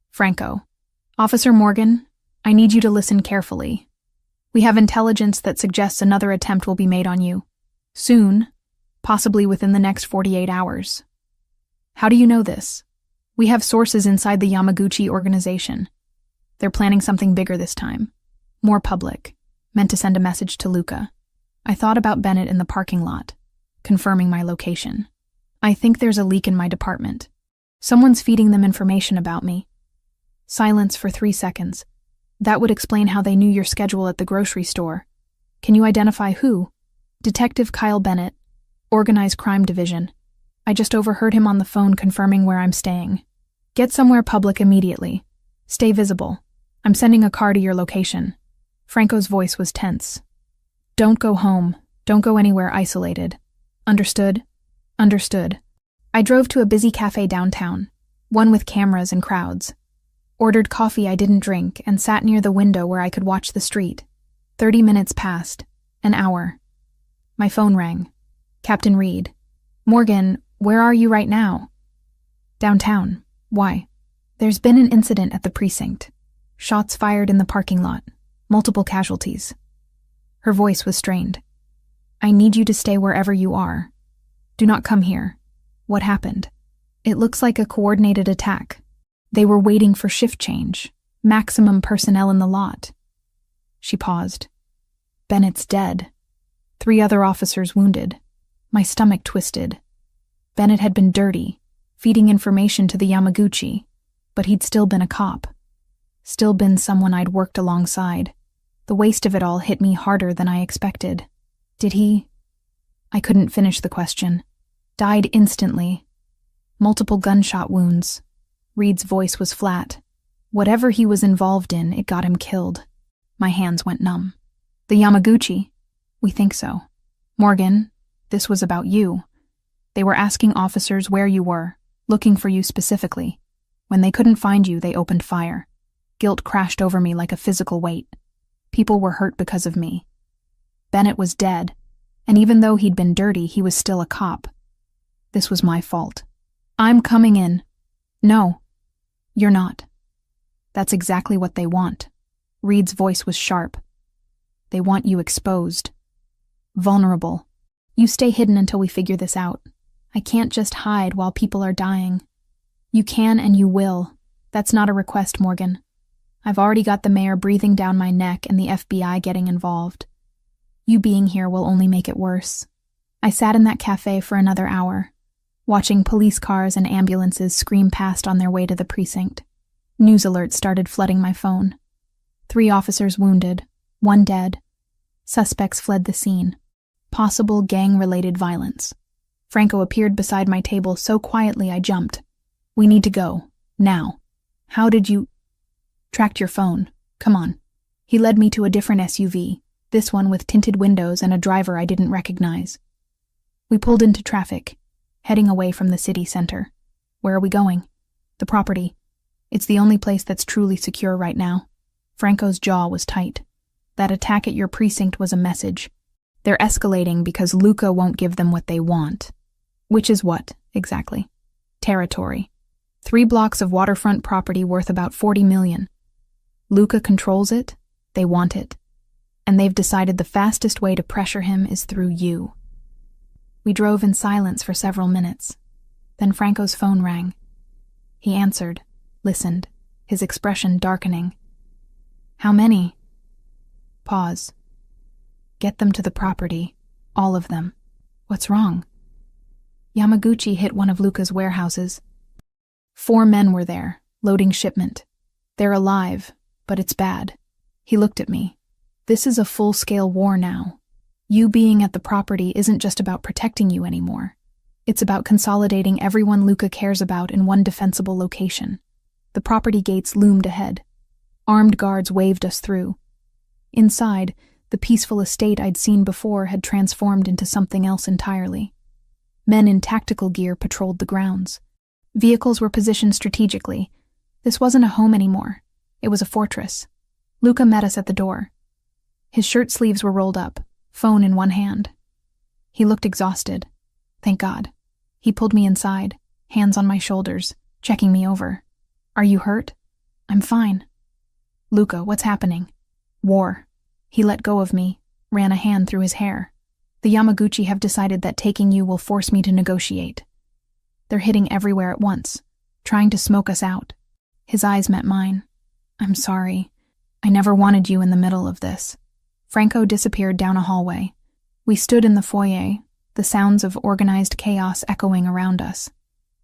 Franco. Officer Morgan, I need you to listen carefully. We have intelligence that suggests another attempt will be made on you. Soon, possibly within the next 48 hours. How do you know this? We have sources inside the Yamaguchi organization. They're planning something bigger this time. More public, meant to send a message to Luca. I thought about Bennett in the parking lot, confirming my location. I think there's a leak in my department. Someone's feeding them information about me. Silence for 3 seconds. That would explain how they knew your schedule at the grocery store. Can you identify who? Detective Kyle Bennett, Organized Crime Division. I just overheard him on the phone confirming where I'm staying. Get somewhere public immediately. Stay visible. I'm sending a car to your location. Franco's voice was tense. Don't go home. Don't go anywhere isolated. Understood? Understood. I drove to a busy cafe downtown, one with cameras and crowds. Ordered coffee I didn't drink and sat near the window where I could watch the street. 30 minutes passed. An hour. My phone rang. Captain Reed. Morgan, where are you right now? Downtown. Why? There's been an incident at the precinct. Shots fired in the parking lot. Multiple casualties. Her voice was strained. I need you to stay wherever you are. Do not come here. What happened? It looks like a coordinated attack. They were waiting for shift change. Maximum personnel in the lot. She paused. Bennett's dead. 3 other officers wounded. My stomach twisted. Bennett had been dirty, feeding information to the Yamaguchi, but he'd still been a cop. Still been someone I'd worked alongside. The waste of it all hit me harder than I expected. Did he? I couldn't finish the question. Died instantly. Multiple gunshot wounds. Reed's voice was flat. Whatever he was involved in, it got him killed. My hands went numb. The Yamaguchi? We think so. Morgan, this was about you. They were asking officers where you were, looking for you specifically. When they couldn't find you, they opened fire. Guilt crashed over me like a physical weight. People were hurt because of me. Bennett was dead, and even though he'd been dirty, he was still a cop. This was my fault. I'm coming in. No, you're not. That's exactly what they want. Reed's voice was sharp. They want you exposed. Vulnerable. You stay hidden until we figure this out. I can't just hide while people are dying. You can and you will. That's not a request, Morgan. I've already got the mayor breathing down my neck and the FBI getting involved. You being here will only make it worse. I sat in that cafe for another hour. watching police cars and ambulances scream past on their way to the precinct. News alerts started flooding my phone. 3 officers wounded, 1 dead. Suspects fled the scene. Possible gang-related violence. Franco appeared beside my table so quietly I jumped. "We need to go. Now." "How did you—" "Tracked your phone. Come on." He led me to a different SUV, this one with tinted windows and a driver I didn't recognize. We pulled into traffic, heading away from the city center. "Where are we going?" "The property. It's the only place that's truly secure right now." Franco's jaw was tight. "That attack at your precinct was a message. They're escalating because Luca won't give them what they want." "Which is what, exactly?" "Territory. 3 blocks of waterfront property worth about $40 million. Luca controls it, they want it. And they've decided the fastest way to pressure him is through you." We drove in silence for several minutes. Then Franco's phone rang. He answered, listened, his expression darkening. "How many?" Pause. "Get them to the property, all of them." "What's wrong?" "Yamaguchi hit one of Luca's warehouses. 4 men were there, loading shipment. They're alive, but it's bad." He looked at me. "This is a full-scale war now. You being at the property isn't just about protecting you anymore. It's about consolidating everyone Luca cares about in one defensible location." The property gates loomed ahead. Armed guards waved us through. Inside, the peaceful estate I'd seen before had transformed into something else entirely. Men in tactical gear patrolled the grounds. Vehicles were positioned strategically. This wasn't a home anymore. It was a fortress. Luca met us at the door. His shirt sleeves were rolled up, phone in one hand. He looked exhausted. Thank God. He pulled me inside, hands on my shoulders, checking me over. "Are you hurt?" "I'm fine." "Luca, what's happening?" "War." He let go of me, ran a hand through his hair. "The Yamaguchi have decided that taking you will force me to negotiate. They're hitting everywhere at once, trying to smoke us out." His eyes met mine. "I'm sorry. I never wanted you in the middle of this." Franco disappeared down a hallway. We stood in the foyer, the sounds of organized chaos echoing around us.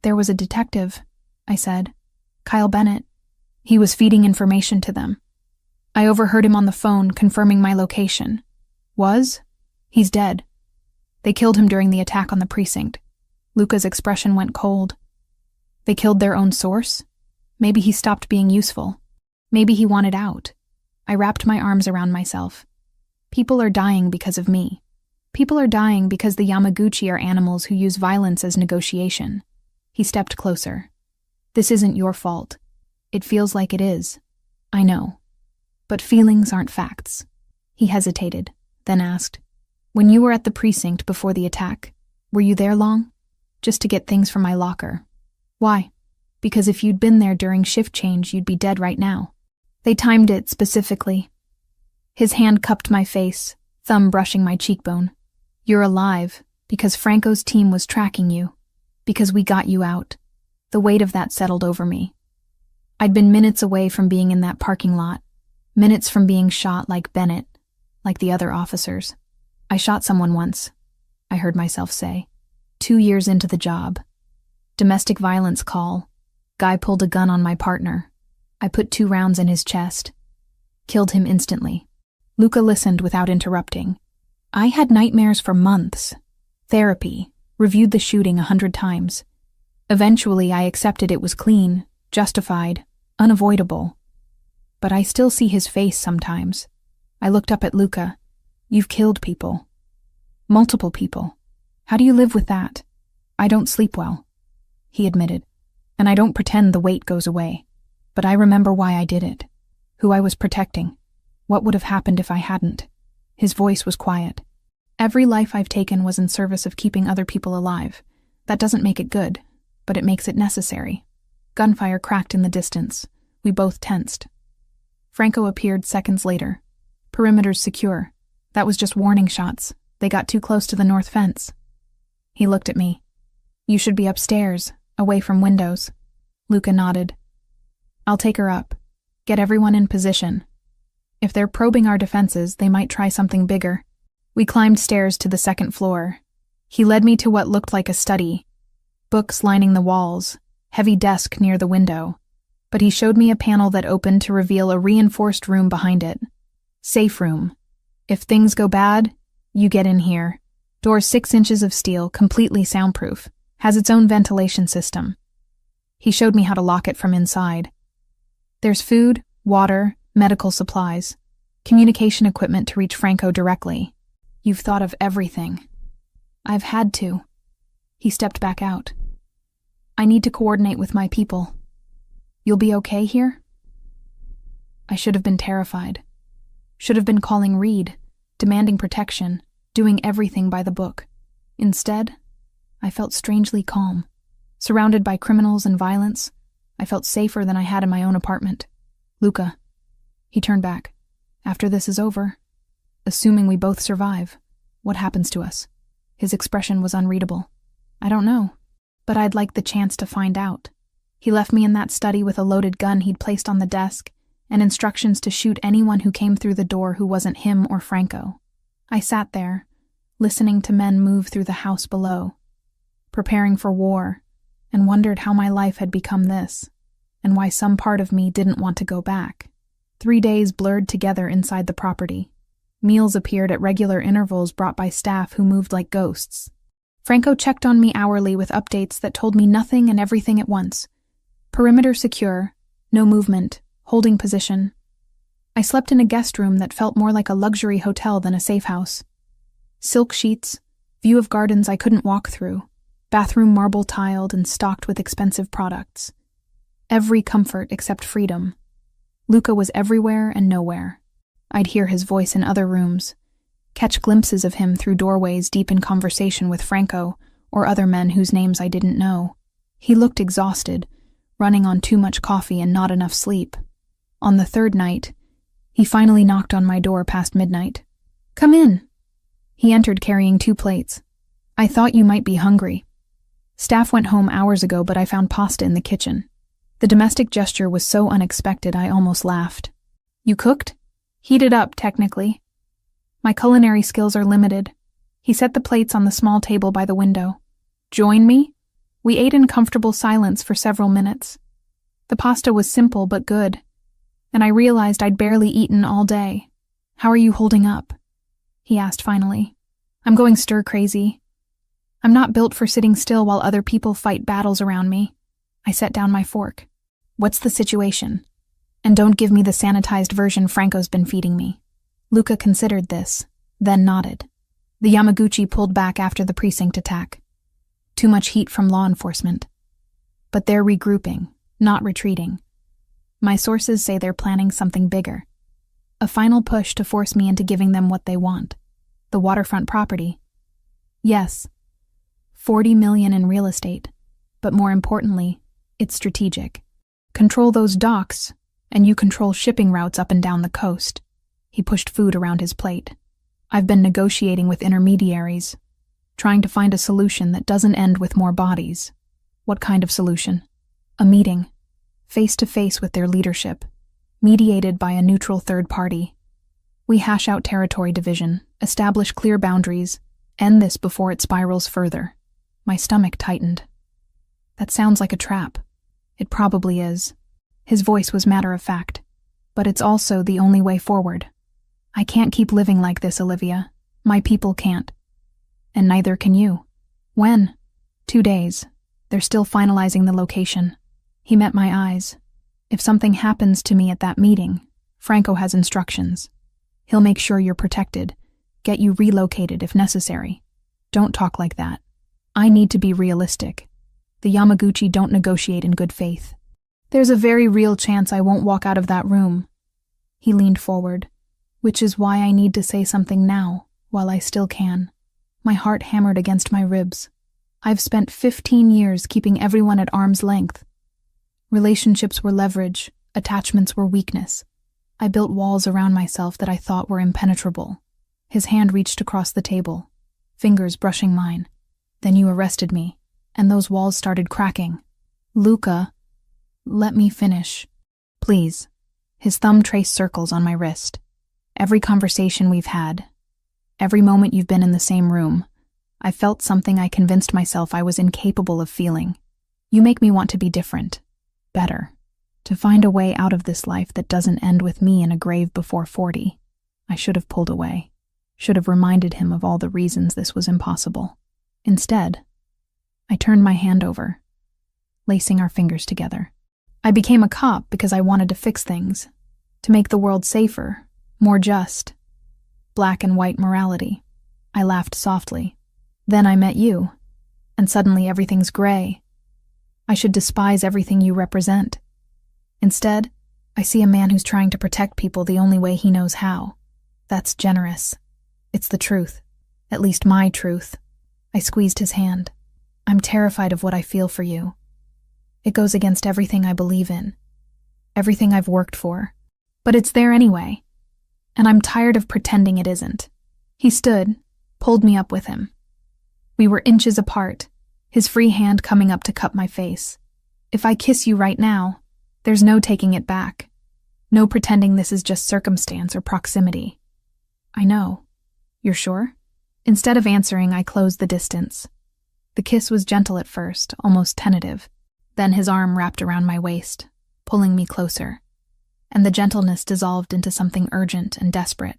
"There was a detective," I said. "Kyle Bennett. He was feeding information to them. I overheard him on the phone confirming my location." "Was?" "He's dead. They killed him during the attack on the precinct." Luca's expression went cold. "They killed their own source? Maybe he stopped being useful. Maybe he wanted out." I wrapped my arms around myself. "People are dying because of me. People are dying because the Yamaguchi are animals who use violence as negotiation." He stepped closer. "This isn't your fault. It feels like it is. I know. But feelings aren't facts." He hesitated, then asked, "When you were at the precinct before the attack, were you there long?" "Just to get things from my locker." "Why?" "Because if you'd been there during shift change, you'd be dead right now. They timed it specifically." His hand cupped my face, thumb brushing my cheekbone. "You're alive because Franco's team was tracking you, because we got you out." The weight of that settled over me. I'd been minutes away from being in that parking lot, minutes from being shot like Bennett, like the other officers. "I shot someone once," I heard myself say. 2 years into the job. Domestic violence call. Guy pulled a gun on my partner. I put 2 rounds in his chest. Killed him instantly. Luca listened without interrupting. I had nightmares for months. Therapy. Reviewed the shooting 100 times. Eventually, I accepted it was clean, justified, unavoidable. But I still see his face sometimes. I looked up at Luca. "You've killed people. Multiple people. How do you live with that?" "I don't sleep well," he admitted. "And I don't pretend the weight goes away. But I remember why I did it. Who I was protecting. What would have happened if I hadn't?" His voice was quiet. "Every life I've taken was in service of keeping other people alive. That doesn't make it good, but it makes it necessary." Gunfire cracked in the distance. We both tensed. Franco appeared seconds later. "Perimeter's secure. That was just warning shots. They got too close to the north fence." He looked at me. "You should be upstairs, away from windows." Luca nodded. "I'll take her up. Get everyone in position. If they're probing our defenses, they might try something bigger." We climbed stairs to the 2nd floor. He led me to what looked like a study. books lining the walls, heavy desk near the window, but he showed me a panel that opened to reveal a reinforced room behind it. Safe room. If things go bad, you get in here. Door 6 inches of steel, completely soundproof, has its own ventilation system. He showed me how to lock it from inside. There's food, water, medical supplies, communication equipment to reach Franco directly. You've thought of everything. I've had to. He stepped back out. I need to coordinate with my people. You'll be okay here? I should have been terrified. Should have been calling Reed, demanding protection, doing everything by the book. Instead, I felt strangely calm. Surrounded by criminals and violence, I felt safer than I had in my own apartment. Luca. He turned back. After this is over, assuming we both survive, what happens to us? His expression was unreadable. I don't know, but I'd like the chance to find out. He left me in that study with a loaded gun he'd placed on the desk and instructions to shoot anyone who came through the door who wasn't him or Franco. I sat there, listening to men move through the house below, preparing for war, and wondered how my life had become this, and why some part of me didn't want to go back. 3 days blurred together inside the property. Meals appeared at regular intervals brought by staff who moved like ghosts. Franco checked on me hourly with updates that told me nothing and everything at once. Perimeter secure, no movement, holding position. I slept in a guest room that felt more like a luxury hotel than a safe house. Silk sheets, view of gardens I couldn't walk through, bathroom marble tiled and stocked with expensive products. Every comfort except freedom. Luca was everywhere and nowhere. I'd hear his voice in other rooms, catch glimpses of him through doorways deep in conversation with Franco or other men whose names I didn't know. He looked exhausted, running on too much coffee and not enough sleep. On the 3rd night, he finally knocked on my door past midnight. Come in. He entered carrying 2 plates. I thought you might be hungry. Staff went home hours ago, but I found pasta in the kitchen. The domestic gesture was so unexpected I almost laughed. You cooked? Heated up, technically. My culinary skills are limited. He set the plates on the small table by the window. Join me? We ate in comfortable silence for several minutes. The pasta was simple but good, and I realized I'd barely eaten all day. How are you holding up? He asked finally. I'm going stir-crazy. I'm not built for sitting still while other people fight battles around me. I set down my fork. What's the situation? And don't give me the sanitized version Franco's been feeding me. Luca considered this, then nodded. The Yamaguchi pulled back after the precinct attack. Too much heat from law enforcement. But they're regrouping, not retreating. My sources say they're planning something bigger. A final push to force me into giving them what they want. The waterfront property. Yes, 40 million in real estate, but more importantly, it's strategic. Control those docks, and you control shipping routes up and down the coast. He pushed food around his plate. I've been negotiating with intermediaries, trying to find a solution that doesn't end with more bodies. What kind of solution? A meeting, face-to-face with their leadership, mediated by a neutral third party. We hash out territory division, establish clear boundaries, end this before it spirals further. My stomach tightened. That sounds like a trap. It probably is. His voice was matter-of-fact. But it's also the only way forward. I can't keep living like this, Olivia. My people can't. And neither can you. When? 2 days. They're still finalizing the location. He met my eyes. If something happens to me at that meeting, Franco has instructions. He'll make sure you're protected, get you relocated if necessary. Don't talk like that. I need to be realistic. The Yamaguchi don't negotiate in good faith. There's a very real chance I won't walk out of that room. He leaned forward, which is why I need to say something now, while I still can. My heart hammered against my ribs. I've spent 15 years keeping everyone at arm's length. Relationships were leverage, attachments were weakness. I built walls around myself that I thought were impenetrable. His hand reached across the table, fingers brushing mine. Then you arrested me, and those walls started cracking. Luca, let me finish. Please. His thumb traced circles on my wrist. Every conversation we've had, every moment you've been in the same room, I felt something I convinced myself I was incapable of feeling. You make me want to be different. Better. To find a way out of this life that doesn't end with me in a grave before 40. I should have pulled away. Should have reminded him of all the reasons this was impossible. Instead, I turned my hand over, lacing our fingers together. I became a cop because I wanted to fix things, to make the world safer, more just. Black and white morality. I laughed softly. Then I met you, and suddenly everything's gray. I should despise everything you represent. Instead, I see a man who's trying to protect people the only way he knows how. That's generous. It's the truth. At least my truth. I squeezed his hand. I'm terrified of what I feel for you. It goes against everything I believe in. Everything I've worked for. But it's there anyway. And I'm tired of pretending it isn't. He stood, pulled me up with him. We were inches apart, his free hand coming up to cup my face. If I kiss you right now, there's no taking it back. No pretending this is just circumstance or proximity. I know. You're sure? Instead of answering, I closed the distance. The kiss was gentle at first, almost tentative. Then his arm wrapped around my waist, pulling me closer. And the gentleness dissolved into something urgent and desperate,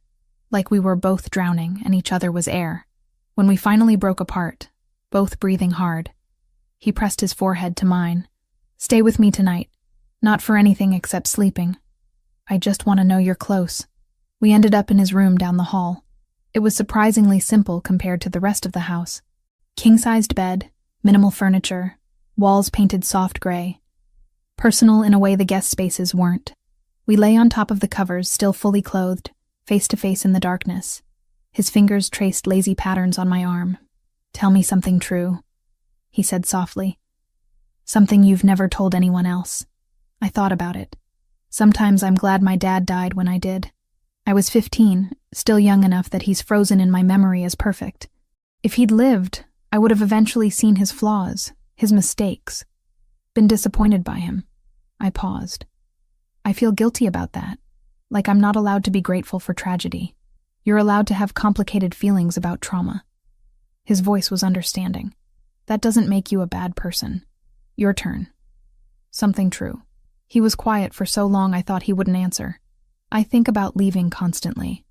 like we were both drowning and each other was air. When we finally broke apart, both breathing hard, he pressed his forehead to mine. Stay with me tonight. Not for anything except sleeping. I just want to know you're close. We ended up in his room down the hall. It was surprisingly simple compared to the rest of the house. King-sized bed, minimal furniture, walls painted soft gray. Personal in a way the guest spaces weren't. We lay on top of the covers, still fully clothed, face to face in the darkness. His fingers traced lazy patterns on my arm. Tell me something true, he said softly. Something you've never told anyone else. I thought about it. Sometimes I'm glad my dad died when I did. I was 15, still young enough that he's frozen in my memory as perfect. If he'd lived, I would have eventually seen his flaws, his mistakes, been disappointed by him. I paused. I feel guilty about that, like I'm not allowed to be grateful for tragedy. You're allowed to have complicated feelings about trauma. His voice was understanding. That doesn't make you a bad person. Your turn. Something true. He was quiet for so long I thought he wouldn't answer. I think about leaving constantly.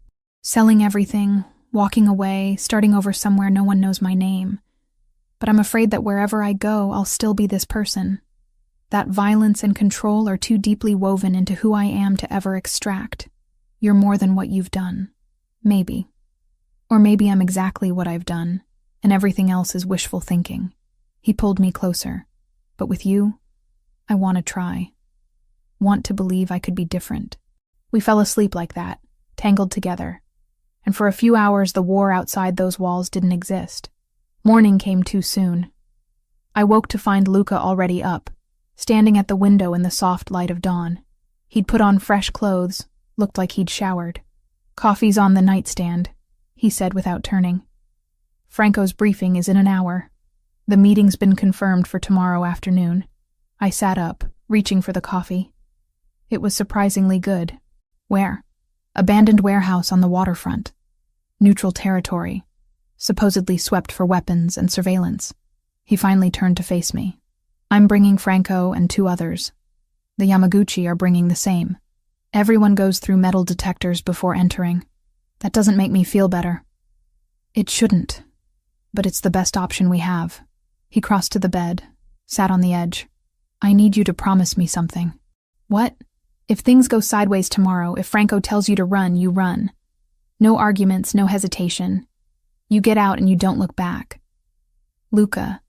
Selling everything, walking away, starting over somewhere no one knows my name. But I'm afraid that wherever I go, I'll still be this person. That violence and control are too deeply woven into who I am to ever extract. You're more than what you've done. Maybe. Or maybe I'm exactly what I've done, and everything else is wishful thinking. He pulled me closer. But with you, I want to try. Want to believe I could be different. We fell asleep like that, tangled together. And for a few hours the war outside those walls didn't exist. Morning came too soon. I woke to find Luca already up, standing at the window in the soft light of dawn. He'd put on fresh clothes, looked like he'd showered. Coffee's on the nightstand, he said without turning. Franco's briefing is in an hour. The meeting's been confirmed for tomorrow afternoon. I sat up, reaching for the coffee. It was surprisingly good. Where? Abandoned warehouse on the waterfront. Neutral territory. Supposedly swept for weapons and surveillance. He finally turned to face me. I'm bringing Franco and 2 others. The Yamaguchi are bringing the same. Everyone goes through metal detectors before entering. That doesn't make me feel better. It shouldn't. But it's the best option we have. He crossed to the bed, sat on the edge. I need you to promise me something. What? If things go sideways tomorrow, if Franco tells you to run, you run. No arguments, no hesitation. You get out and you don't look back. Luca,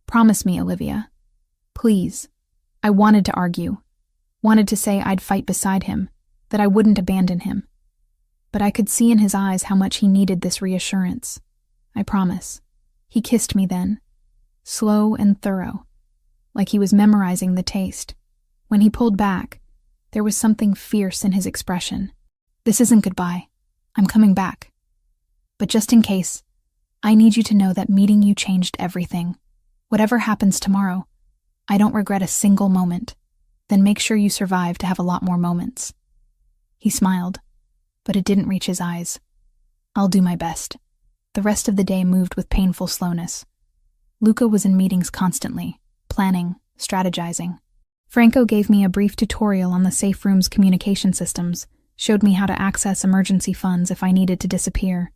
promise me, Olivia. Please. I wanted to argue. Wanted to say I'd fight beside him, that I wouldn't abandon him. But I could see in his eyes how much he needed this reassurance. I promise. He kissed me then. Slow and thorough. Like he was memorizing the taste. When he pulled back, there was something fierce in his expression. This isn't goodbye. I'm coming back. But just in case, I need you to know that meeting you changed everything. Whatever happens tomorrow, I don't regret a single moment. Then make sure you survive to have a lot more moments. He smiled, but it didn't reach his eyes. I'll do my best. The rest of the day moved with painful slowness. Luca was in meetings constantly, planning, strategizing. Franco gave me a brief tutorial on the safe room's communication systems, showed me how to access emergency funds if I needed to disappear.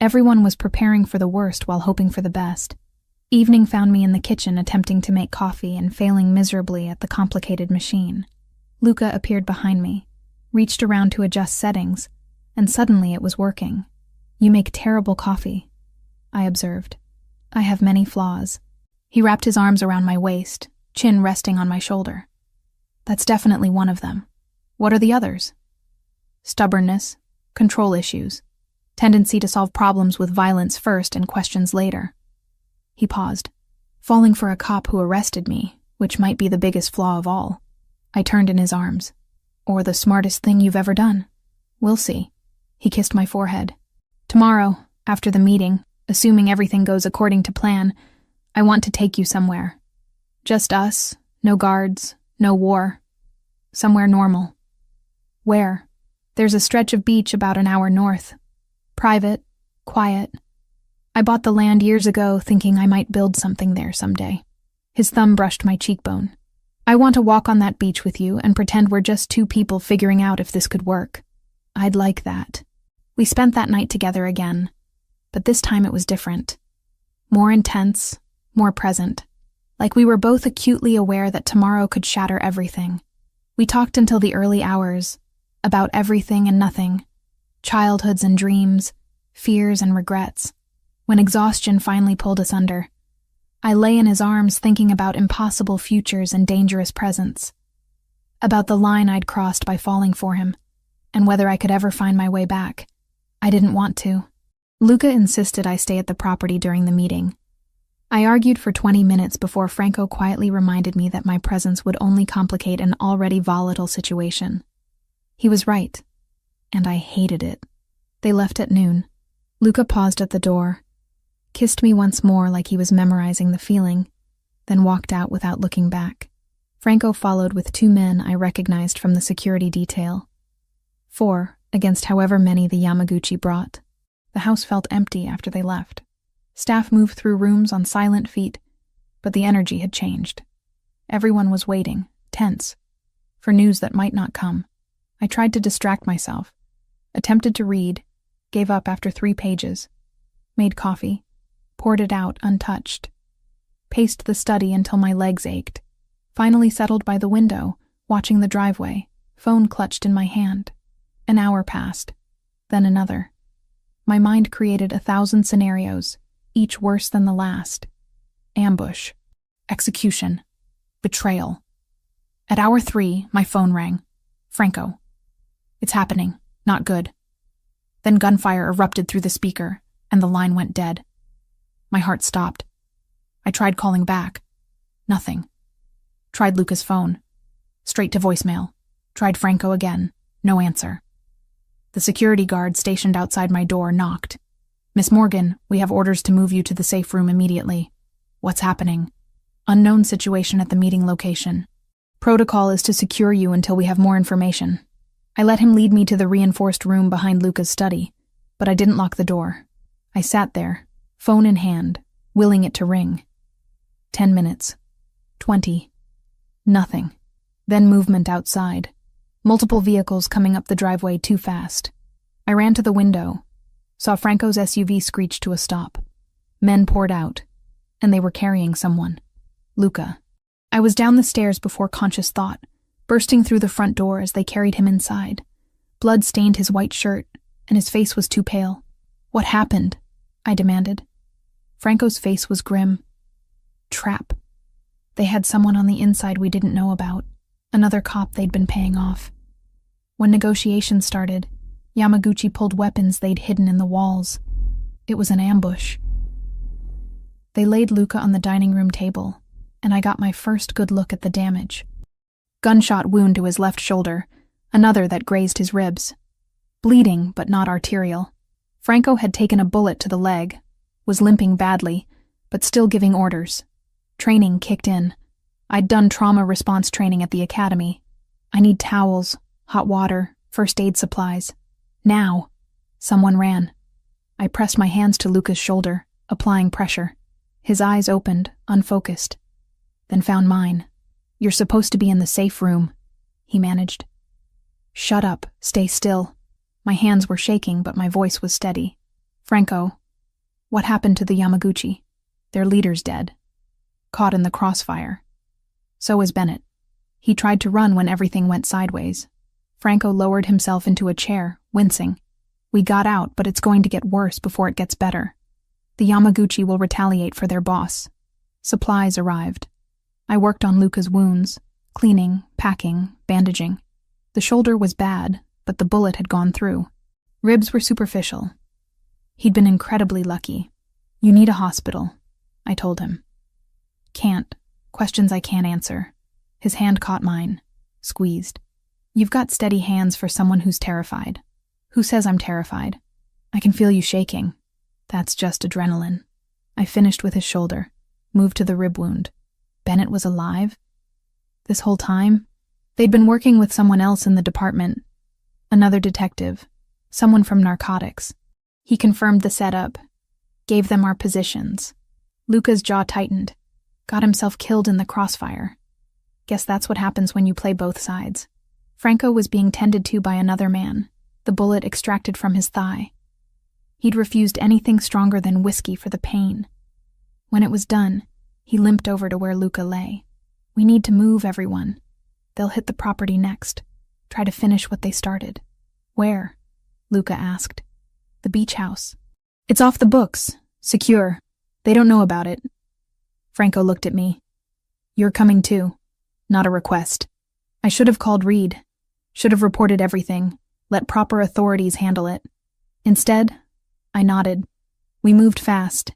Everyone was preparing for the worst while hoping for the best. Evening found me in the kitchen attempting to make coffee and failing miserably at the complicated machine. Luca appeared behind me, reached around to adjust settings, and suddenly it was working. "You make terrible coffee," I observed. "I have many flaws." He wrapped his arms around my waist, chin resting on my shoulder. "That's definitely one of them. What are the others?" "Stubbornness, control issues, tendency to solve problems with violence first and questions later." He paused. "Falling for a cop who arrested me, which might be the biggest flaw of all." I turned in his arms. "Or the smartest thing you've ever done. We'll see." He kissed my forehead. "Tomorrow, after the meeting, assuming everything goes according to plan, I want to take you somewhere. Just us, no guards, no war. Somewhere normal." "Where?" "There's a stretch of beach about an hour north. Private, quiet. I bought the land years ago thinking I might build something there someday." His thumb brushed my cheekbone. "I want to walk on that beach with you and pretend we're just two people figuring out if this could work. I'd like that." We spent that night together again, but this time it was different. More intense, more present. Like we were both acutely aware that tomorrow could shatter everything. We talked until the early hours, about everything and nothing, childhoods and dreams, fears and regrets. When exhaustion finally pulled us under, I lay in his arms thinking about impossible futures and dangerous presents, about the line I'd crossed by falling for him, and whether I could ever find my way back. I didn't want to. Luca insisted I stay at the property during the meeting. I argued for 20 minutes before Franco quietly reminded me that my presence would only complicate an already volatile situation. He was right, and I hated it. They left at noon. Luca paused at the door, kissed me once more like he was memorizing the feeling, then walked out without looking back. Franco followed with 2 men I recognized from the security detail. 4 against however many the Yamaguchi brought. The house felt empty after they left. Staff moved through rooms on silent feet, but the energy had changed. Everyone was waiting, tense, for news that might not come. I tried to distract myself, attempted to read, gave up after 3 pages, made coffee, poured it out untouched, paced the study until my legs ached, finally settled by the window, watching the driveway, phone clutched in my hand. An hour passed, then another. My mind created 1,000 scenarios, each worse than the last. Ambush, execution, betrayal. At hour 3, my phone rang. Franco. "It's happening. Not good." Then gunfire erupted through the speaker, and the line went dead. My heart stopped. I tried calling back. Nothing. Tried Luca's phone. Straight to voicemail. Tried Franco again. No answer. The security guard stationed outside my door knocked. "Miss Morgan, we have orders to move you to the safe room immediately." "What's happening?" "Unknown situation at the meeting location. Protocol is to secure you until we have more information." I let him lead me to the reinforced room behind Luca's study, but I didn't lock the door. I sat there, phone in hand, willing it to ring. 10 minutes. 20. Nothing. Then movement outside. Multiple vehicles coming up the driveway too fast. I ran to the window, saw Franco's SUV screech to a stop. Men poured out, and they were carrying someone. Luca. I was down the stairs before conscious thought, bursting through the front door as they carried him inside. Blood stained his white shirt, and his face was too pale. "What happened?" I demanded. Franco's face was grim. Trap. They had someone on the inside we didn't know about, another cop they'd been paying off. When negotiations started, Yamaguchi pulled weapons they'd hidden in the walls. It was an ambush. They laid Luca on the dining room table, and I got my first good look at the damage. Gunshot wound to his left shoulder, another that grazed his ribs. Bleeding, but not arterial. Franco had taken a bullet to the leg, was limping badly, but still giving orders. Training kicked in. I'd done trauma response training at the academy. I need towels, hot water, first aid supplies. Now. Someone ran. I pressed my hands to Luca's shoulder, applying pressure. His eyes opened, unfocused, then found mine. "You're supposed to be in the safe room," he managed. "Shut up, stay still." My hands were shaking, but my voice was steady. "Franco, what happened to the Yamaguchi? Their leader's dead. Caught in the crossfire. So is Bennett. He tried to run when everything went sideways." Franco lowered himself into a chair, wincing. "We got out, but it's going to get worse before it gets better. The Yamaguchi will retaliate for their boss." Supplies arrived. I worked on Luca's wounds, cleaning, packing, bandaging. The shoulder was bad, but the bullet had gone through. Ribs were superficial. He'd been incredibly lucky. "You need a hospital," I told him. "Can't. Questions I can't answer." His hand caught mine, squeezed. "You've got steady hands for someone who's terrified." "Who says I'm terrified? I can feel you shaking." "That's just adrenaline." I finished with his shoulder, moved to the rib wound. Bennett was alive? This whole time? They'd been working with someone else in the department. Another detective. Someone from narcotics. He confirmed the setup. Gave them our positions. Luca's jaw tightened. Got himself killed in the crossfire. Guess that's what happens when you play both sides. Franco was being tended to by another man, the bullet extracted from his thigh. He'd refused anything stronger than whiskey for the pain. When it was done, he limped over to where Luca lay. "We need to move, everyone. They'll hit the property next. Try to finish what they started." "Where?" Luca asked. "The beach house. It's off the books. Secure. They don't know about it." Franco looked at me. "You're coming too. Not a request. I should have called Reed. Should have reported everything. Let proper authorities handle it. Instead, I nodded. We moved fast.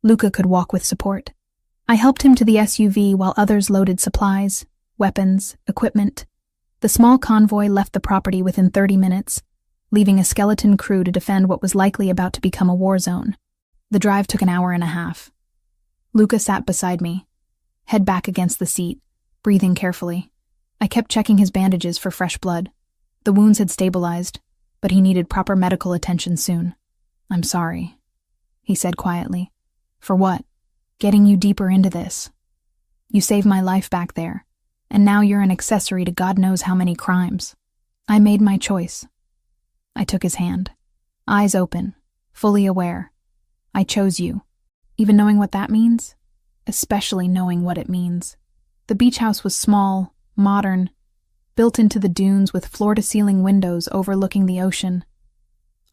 Luca could walk with support. I helped him to the SUV while others loaded supplies, weapons, equipment. The small convoy left the property within 30 minutes, leaving a skeleton crew to defend what was likely about to become a war zone. The drive took an hour and a half. Luca sat beside me, head back against the seat, breathing carefully. I kept checking his bandages for fresh blood. The wounds had stabilized, but he needed proper medical attention soon. "I'm sorry," he said quietly. "For what? Getting you deeper into this. You saved my life back there, and now you're an accessory to God knows how many crimes. I made my choice." I took his hand, eyes open, fully aware. "I chose you, even knowing what that means, especially knowing what it means." The beach house was small, modern, built into the dunes with floor-to-ceiling windows overlooking the ocean.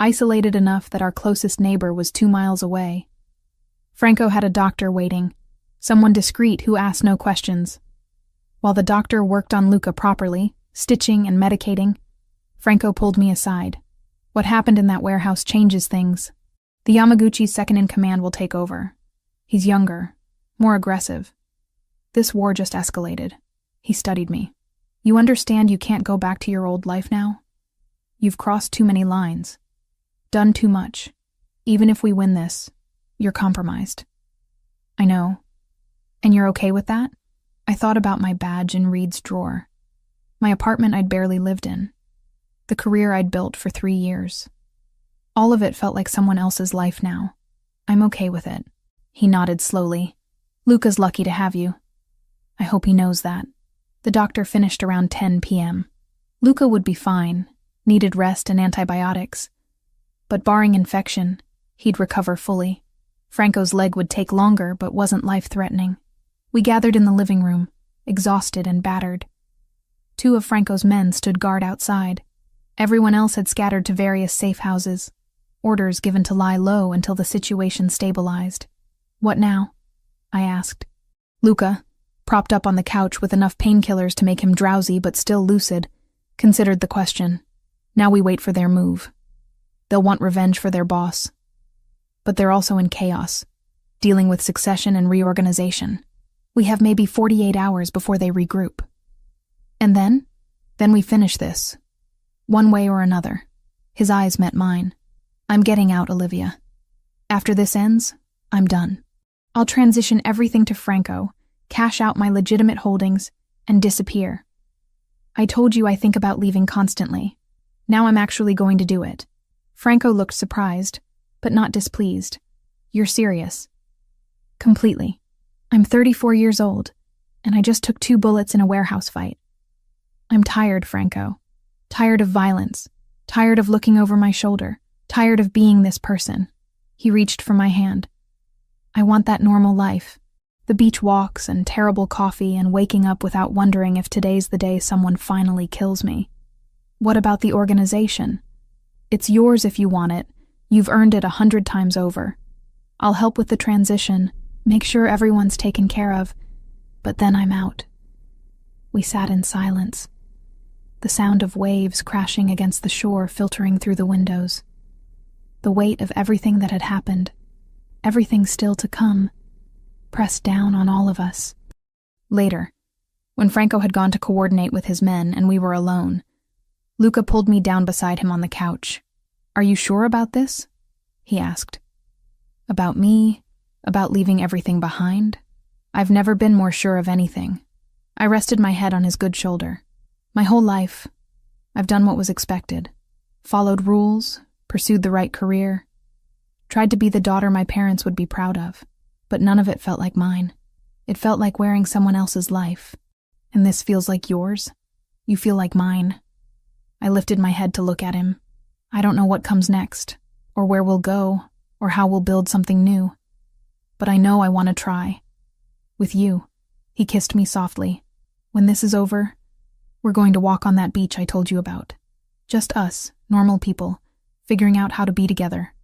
Isolated enough that our closest neighbor was 2 miles away. Franco had a doctor waiting, someone discreet who asked no questions. While the doctor worked on Luca properly, stitching and medicating, Franco pulled me aside. "What happened in that warehouse changes things. The Yamaguchi's second-in-command will take over. He's younger, more aggressive. This war just escalated." He studied me. "You understand you can't go back to your old life now? You've crossed too many lines. Done too much. Even if we win this, you're compromised." "I know. And you're okay with that?" I thought about my badge in Reed's drawer. My apartment I'd barely lived in. The career I'd built for 3 years. All of it felt like someone else's life now. "I'm okay with it." He nodded slowly. "Luca's lucky to have you. I hope he knows that." The doctor finished around 10 p.m. Luca would be fine, needed rest and antibiotics. But barring infection, he'd recover fully. Franco's leg would take longer, but wasn't life-threatening. We gathered in the living room, exhausted and battered. 2 of Franco's men stood guard outside. Everyone else had scattered to various safe houses, orders given to lie low until the situation stabilized. "What now?" I asked. Luca, propped up on the couch with enough painkillers to make him drowsy but still lucid, considered the question. "Now we wait for their move. They'll want revenge for their boss. But they're also in chaos, dealing with succession and reorganization. We have maybe 48 hours before they regroup. And then we finish this. One way or another." His eyes met mine. "I'm getting out, Olivia. After this ends, I'm done. I'll transition everything to Franco, cash out my legitimate holdings, and disappear. I told you I think about leaving constantly. Now I'm actually going to do it." Franco looked surprised, but not displeased. You're serious. Completely. I'm 34 years old, and I just took 2 bullets in a warehouse fight. I'm tired, Franco. Tired of violence. Tired of looking over my shoulder. Tired of being this person. He reached for my hand. I want that normal life. The beach walks and terrible coffee and waking up without wondering if today's the day someone finally kills me. What about the organization? It's yours if you want it. You've earned it 100 times over. I'll help with the transition, make sure everyone's taken care of, but then I'm out. We sat in silence. The sound of waves crashing against the shore filtering through the windows. The weight of everything that had happened, everything still to come, pressed down on all of us. Later, when Franco had gone to coordinate with his men and we were alone, Luca pulled me down beside him on the couch. "Are you sure about this?" he asked. About me? About leaving everything behind? I've never been more sure of anything. I rested my head on his good shoulder. My whole life, I've done what was expected. Followed rules, pursued the right career, tried to be the daughter my parents would be proud of, but none of it felt like mine. It felt like wearing someone else's life. And this feels like yours? You feel like mine. I lifted my head to look at him. I don't know what comes next, or where we'll go, or how we'll build something new. But I know I want to try. With you. He kissed me softly. When this is over, we're going to walk on that beach I told you about. Just us, normal people, figuring out how to be together.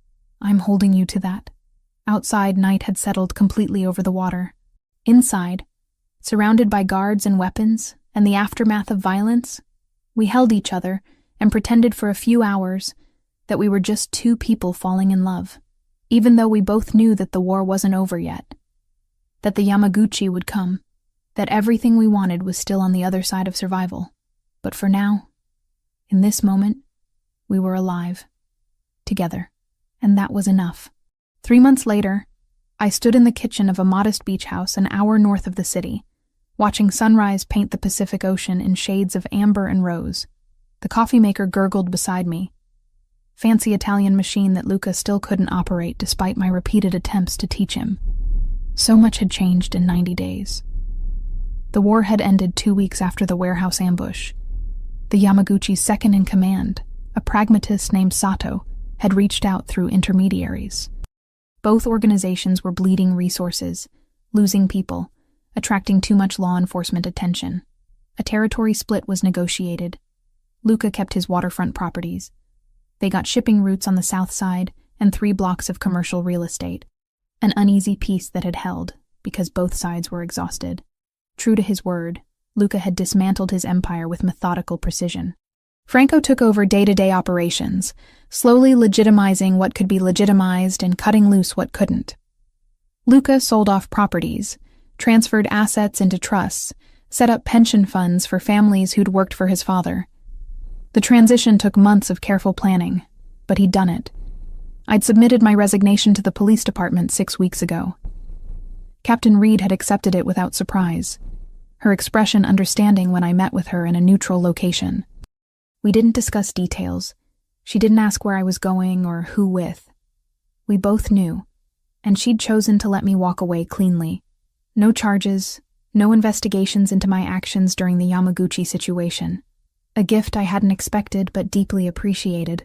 I'm holding you to that. Outside, night had settled completely over the water. Inside, surrounded by guards and weapons, and the aftermath of violence, we held each other and pretended for a few hours that we were just 2 people falling in love, even though we both knew that the war wasn't over yet, that the Yamaguchi would come, that everything we wanted was still on the other side of survival. But for now, in this moment, we were alive, together, and that was enough. 3 months later, I stood in the kitchen of a modest beach house an hour north of the city, watching sunrise paint the Pacific Ocean in shades of amber and rose. The coffee maker gurgled beside me. Fancy Italian machine that Luca still couldn't operate despite my repeated attempts to teach him. So much had changed in 90 days. The war had ended 2 weeks after the warehouse ambush. The Yamaguchi's second-in-command, a pragmatist named Sato, had reached out through intermediaries. Both organizations were bleeding resources, losing people, attracting too much law enforcement attention. A territory split was negotiated. Luca kept his waterfront properties. They got shipping routes on the south side and 3 blocks of commercial real estate, an uneasy peace that had held, because both sides were exhausted. True to his word, Luca had dismantled his empire with methodical precision. Franco took over day-to-day operations, slowly legitimizing what could be legitimized and cutting loose what couldn't. Luca sold off properties, transferred assets into trusts, set up pension funds for families who'd worked for his father. The transition took months of careful planning, but he'd done it. I'd submitted my resignation to the police department 6 weeks ago. Captain Reed had accepted it without surprise, her expression understanding when I met with her in a neutral location. We didn't discuss details. She didn't ask where I was going or who with. We both knew, and she'd chosen to let me walk away cleanly. No charges, no investigations into my actions during the Yamaguchi situation. A gift I hadn't expected but deeply appreciated.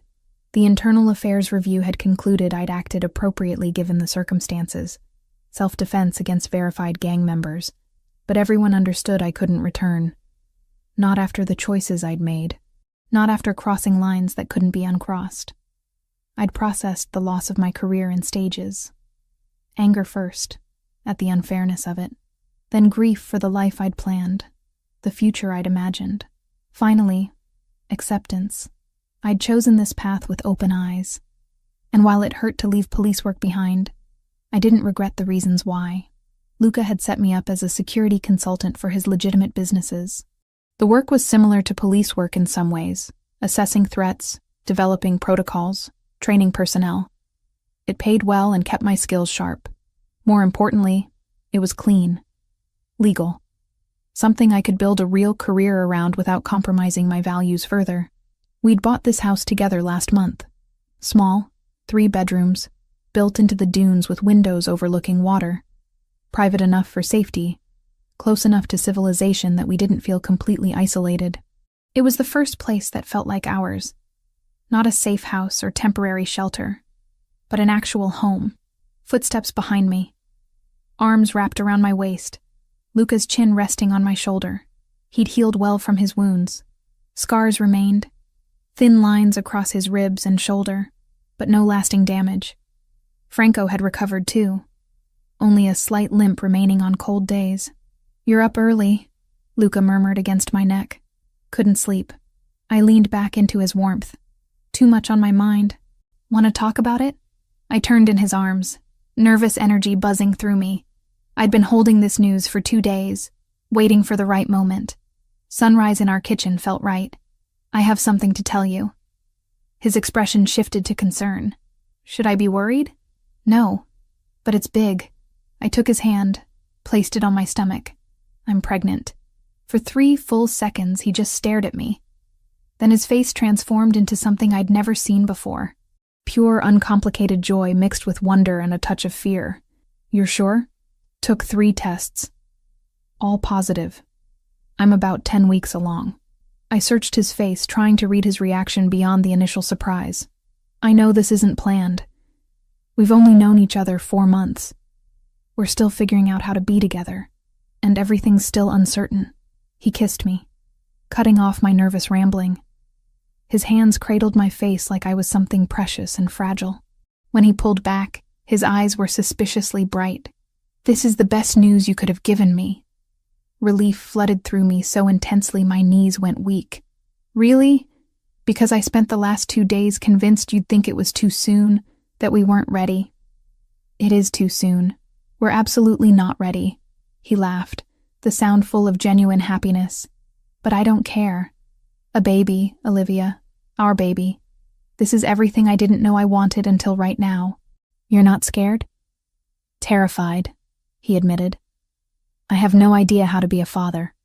The Internal Affairs Review had concluded I'd acted appropriately given the circumstances. Self-defense against verified gang members. But everyone understood I couldn't return. Not after the choices I'd made. Not after crossing lines that couldn't be uncrossed. I'd processed the loss of my career in stages. Anger first, at the unfairness of it. Then grief for the life I'd planned, the future I'd imagined. Finally, acceptance. I'd chosen this path with open eyes. And while it hurt to leave police work behind, I didn't regret the reasons why. Luca had set me up as a security consultant for his legitimate businesses. The work was similar to police work in some ways, assessing threats, developing protocols, training personnel. It paid well and kept my skills sharp. More importantly, it was clean. Legal. Something I could build a real career around without compromising my values further. We'd bought this house together last month. Small, 3 bedrooms, built into the dunes with windows overlooking water. Private enough for safety, close enough to civilization that we didn't feel completely isolated. It was the first place that felt like ours. Not a safe house or temporary shelter, but an actual home. Footsteps behind me. Arms wrapped around my waist. Luca's chin resting on my shoulder. He'd healed well from his wounds. Scars remained. Thin lines across his ribs and shoulder, but no lasting damage. Franco had recovered too. Only a slight limp remaining on cold days. "You're up early," Luca murmured against my neck. Couldn't sleep. I leaned back into his warmth. Too much on my mind. "Want to talk about it?" I turned in his arms, nervous energy buzzing through me. I'd been holding this news for 2 days, waiting for the right moment. Sunrise in our kitchen felt right. "I have something to tell you." His expression shifted to concern. Should I be worried? No, but it's big. I took his hand, placed it on my stomach. "I'm pregnant." For 3 full seconds, he just stared at me. Then his face transformed into something I'd never seen before. Pure, uncomplicated joy mixed with wonder and a touch of fear. "You're sure?" Took 3 tests. All positive. I'm about 10 weeks along. I searched his face, trying to read his reaction beyond the initial surprise. "I know this isn't planned. We've only known each other 4 months. We're still figuring out how to be together, and everything's still uncertain." He kissed me, cutting off my nervous rambling. His hands cradled my face like I was something precious and fragile. When he pulled back, his eyes were suspiciously bright. "This is the best news you could have given me." Relief flooded through me so intensely my knees went weak. "Really? Because I spent the last 2 days convinced you'd think it was too soon, that we weren't ready." "It is too soon. We're absolutely not ready." He laughed, the sound full of genuine happiness. "But I don't care. A baby, Olivia. Our baby. This is everything I didn't know I wanted until right now." "You're not scared?" "Terrified," he admitted. "I have no idea how to be a father.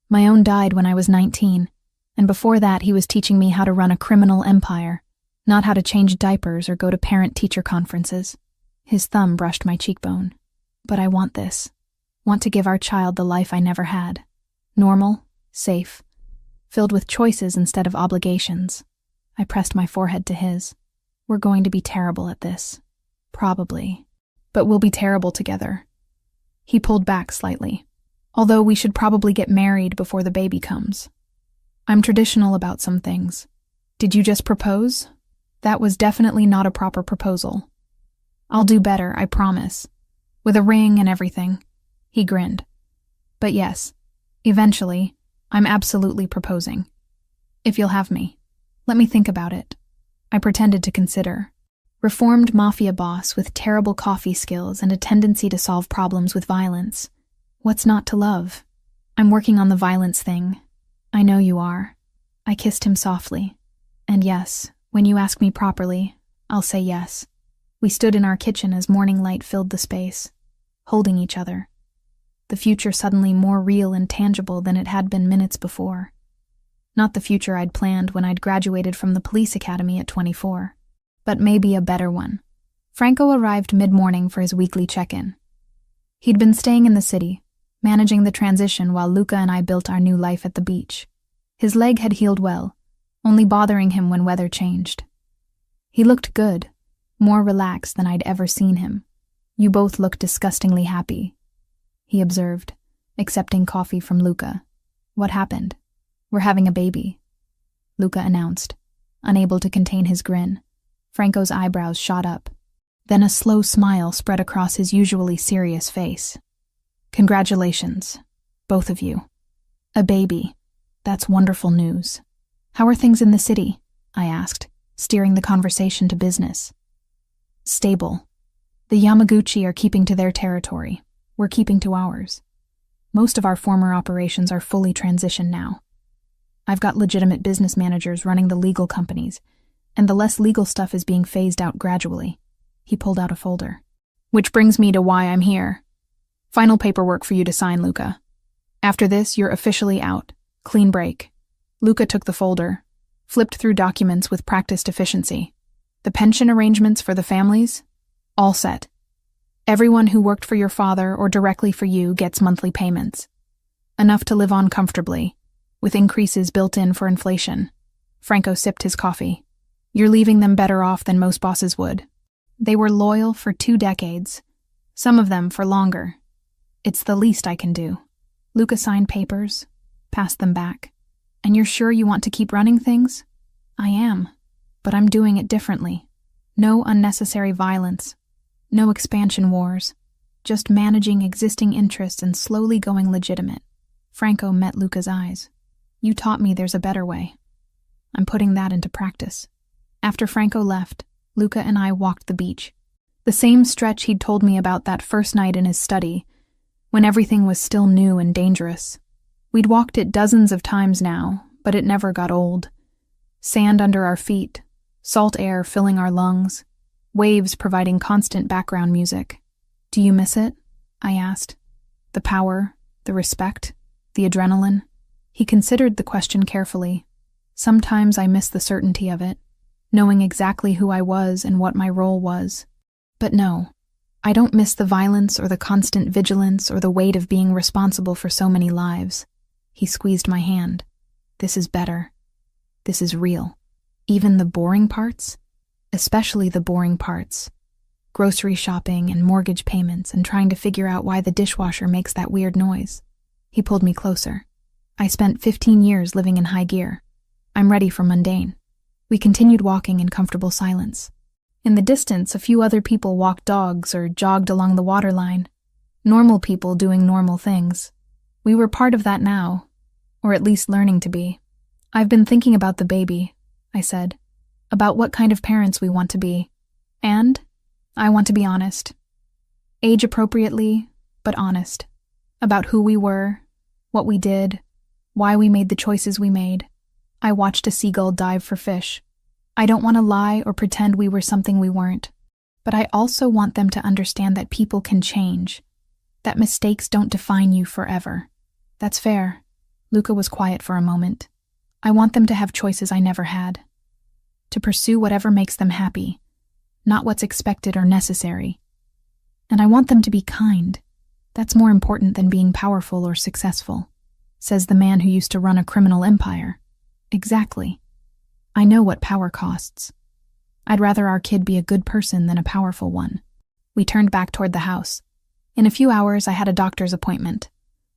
My own died when I was 19, and before that he was teaching me how to run a criminal empire, not how to change diapers or go to parent-teacher conferences." His thumb brushed my cheekbone. "But I want this. Want to give our child the life I never had. Normal, safe, filled with choices instead of obligations." I pressed my forehead to his. "We're going to be terrible at this. Probably. But we'll be terrible together." He pulled back slightly. "Although we should probably get married before the baby comes. I'm traditional about some things." "Did you just propose?" "That was definitely not a proper proposal." "I'll do better, I promise. With a ring and everything." He grinned. "But yes, eventually, I'm absolutely proposing. If you'll have me. Let me think about it." I pretended to consider. Reformed Mafia boss with terrible coffee skills and a tendency to solve problems with violence. What's not to love? "I'm working on the violence thing." "I know you are." I kissed him softly. "And yes, when you ask me properly, I'll say yes." We stood in our kitchen as morning light filled the space, holding each other. The future suddenly more real and tangible than it had been minutes before. Not the future I'd planned when I'd graduated from the police academy at 24, but maybe a better one. Franco arrived mid-morning for his weekly check-in. He'd been staying in the city, managing the transition while Luca and I built our new life at the beach. His leg had healed well, only bothering him when weather changed. He looked good, more relaxed than I'd ever seen him. "You both look disgustingly happy," he observed, accepting coffee from Luca. "What happened?" "We're having a baby," Luca announced, unable to contain his grin. Franco's eyebrows shot up. Then a slow smile spread across his usually serious face. "Congratulations, both of you. A baby. That's wonderful news. How are things in the city?" I asked, steering the conversation to business. "Stable. The Yamaguchi are keeping to their territory. We're keeping to ours. Most of our former operations are fully transitioned now. I've got legitimate business managers running the legal companies, and the less legal stuff is being phased out gradually." He pulled out a folder. "Which brings me to why I'm here. Final paperwork for you to sign, Luca. After this, you're officially out. Clean break." Luca took the folder, flipped through documents with practiced efficiency. "The pension arrangements for the families? All set. Everyone who worked for your father or directly for you gets monthly payments. Enough to live on comfortably, with increases built in for inflation. Franco sipped his coffee. You're leaving them better off than most bosses would. They were loyal for 2 decades, some of them for longer. It's the least I can do. Luca signed papers, passed them back. And you're sure you want to keep running things? I am, but I'm doing it differently. No unnecessary violence. No expansion wars. Just managing existing interests and slowly going legitimate. Franco met Luca's eyes. You taught me there's a better way. I'm putting that into practice. After Franco left, Luca and I walked the beach. The same stretch he'd told me about that first night in his study, when everything was still new and dangerous. We'd walked it dozens of times now, but it never got old. Sand under our feet, salt air filling our lungs, waves providing constant background music. Do you miss it? I asked. The power, the respect, the adrenaline. He considered the question carefully. Sometimes I miss the certainty of it, knowing exactly who I was and what my role was. But no, I don't miss the violence or the constant vigilance or the weight of being responsible for so many lives. He squeezed my hand. This is better. This is real. Even the boring parts? Especially the boring parts. Grocery shopping and mortgage payments and trying to figure out why the dishwasher makes that weird noise. He pulled me closer. I spent 15 years living in high gear. I'm ready for mundane. We continued walking in comfortable silence. In the distance, a few other people walked dogs or jogged along the waterline. Normal people doing normal things. We were part of that now, or at least learning to be. I've been thinking about the baby, I said, about what kind of parents we want to be. And I want to be honest. Age appropriately, but honest. About who we were, what we did, why we made the choices we made. I watched a seagull dive for fish. I don't want to lie or pretend we were something we weren't. But I also want them to understand that people can change, that mistakes don't define you forever. That's fair. Luca was quiet for a moment. I want them to have choices I never had. To pursue whatever makes them happy, not what's expected or necessary. And I want them to be kind. That's more important than being powerful or successful, says the man who used to run a criminal empire. Exactly. I know what power costs. I'd rather our kid be a good person than a powerful one. We turned back toward the house. In a few hours, I had a doctor's appointment,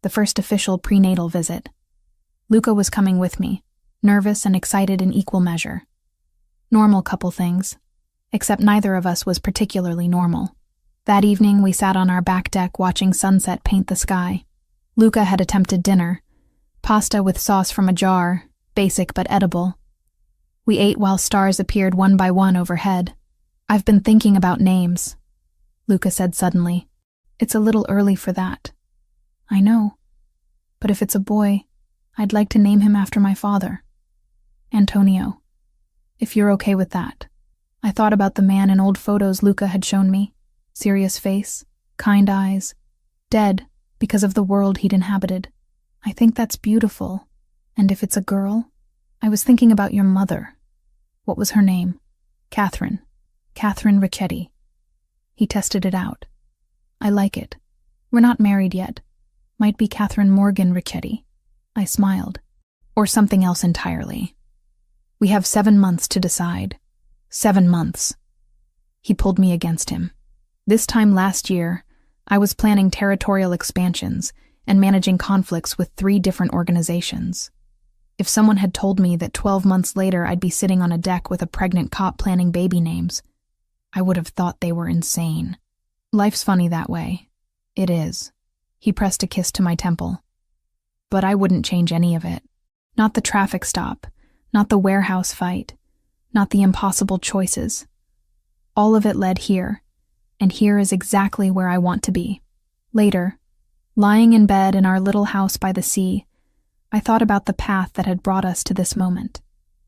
the first official prenatal visit. Luca was coming with me, nervous and excited in equal measure. Normal couple things, except neither of us was particularly normal. That evening, we sat on our back deck watching sunset paint the sky. Luca had attempted dinner, pasta with sauce from a jar, basic but edible. We ate while stars appeared one by one overhead. I've been thinking about names, Luca said suddenly. It's a little early for that. I know. But if it's a boy, I'd like to name him after my father. Antonio. If you're okay with that. I thought about the man in old photos Luca had shown me. Serious face, kind eyes, dead because of the world he'd inhabited. I think that's beautiful. And if it's a girl, I was thinking about your mother. What was her name? Catherine. Catherine Ricchetti. He tested it out. I like it. We're not married yet. Might be Catherine Morgan Ricchetti. I smiled. Or something else entirely. We have 7 months to decide. 7 months. He pulled me against him. This time last year, I was planning territorial expansions and managing conflicts with 3 different organizations. If someone had told me that 12 months later I'd be sitting on a deck with a pregnant cop planning baby names, I would have thought they were insane. Life's funny that way. It is. He pressed a kiss to my temple. But I wouldn't change any of it. Not the traffic stop, not the warehouse fight, not the impossible choices. All of it led here, and here is exactly where I want to be. Later, lying in bed in our little house by the sea, I thought about the path that had brought us to this moment.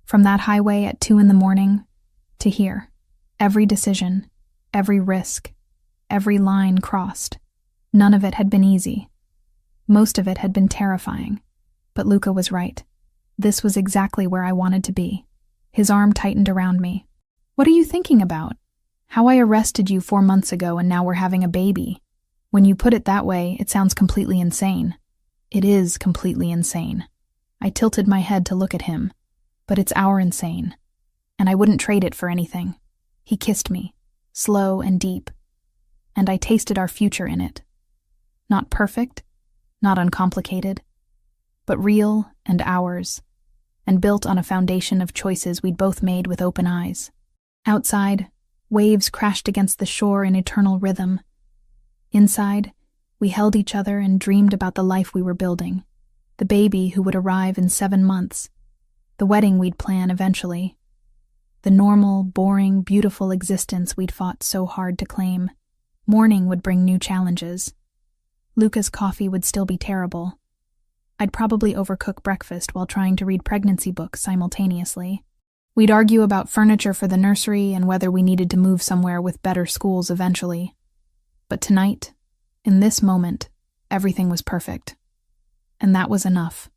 From that highway at 2 a.m. to here. Every decision, every risk, every line crossed. None of it had been easy. Most of it had been terrifying. But Luca was right. This was exactly where I wanted to be. His arm tightened around me. What are you thinking about? How I arrested you 4 months ago and now we're having a baby. When you put it that way, it sounds completely insane. It is completely insane. I tilted my head to look at him. But it's our insane. And I wouldn't trade it for anything. He kissed me, slow and deep. And I tasted our future in it. Not perfect, not uncomplicated, but real and ours, and built on a foundation of choices we'd both made with open eyes. Outside, waves crashed against the shore in eternal rhythm. Inside, we held each other and dreamed about the life we were building, the baby who would arrive in 7 months, the wedding we'd plan eventually, the normal, boring, beautiful existence we'd fought so hard to claim. Morning would bring new challenges. Luca's coffee would still be terrible. I'd probably overcook breakfast while trying to read pregnancy books simultaneously. We'd argue about furniture for the nursery and whether we needed to move somewhere with better schools eventually. But tonight, in this moment, everything was perfect. And that was enough.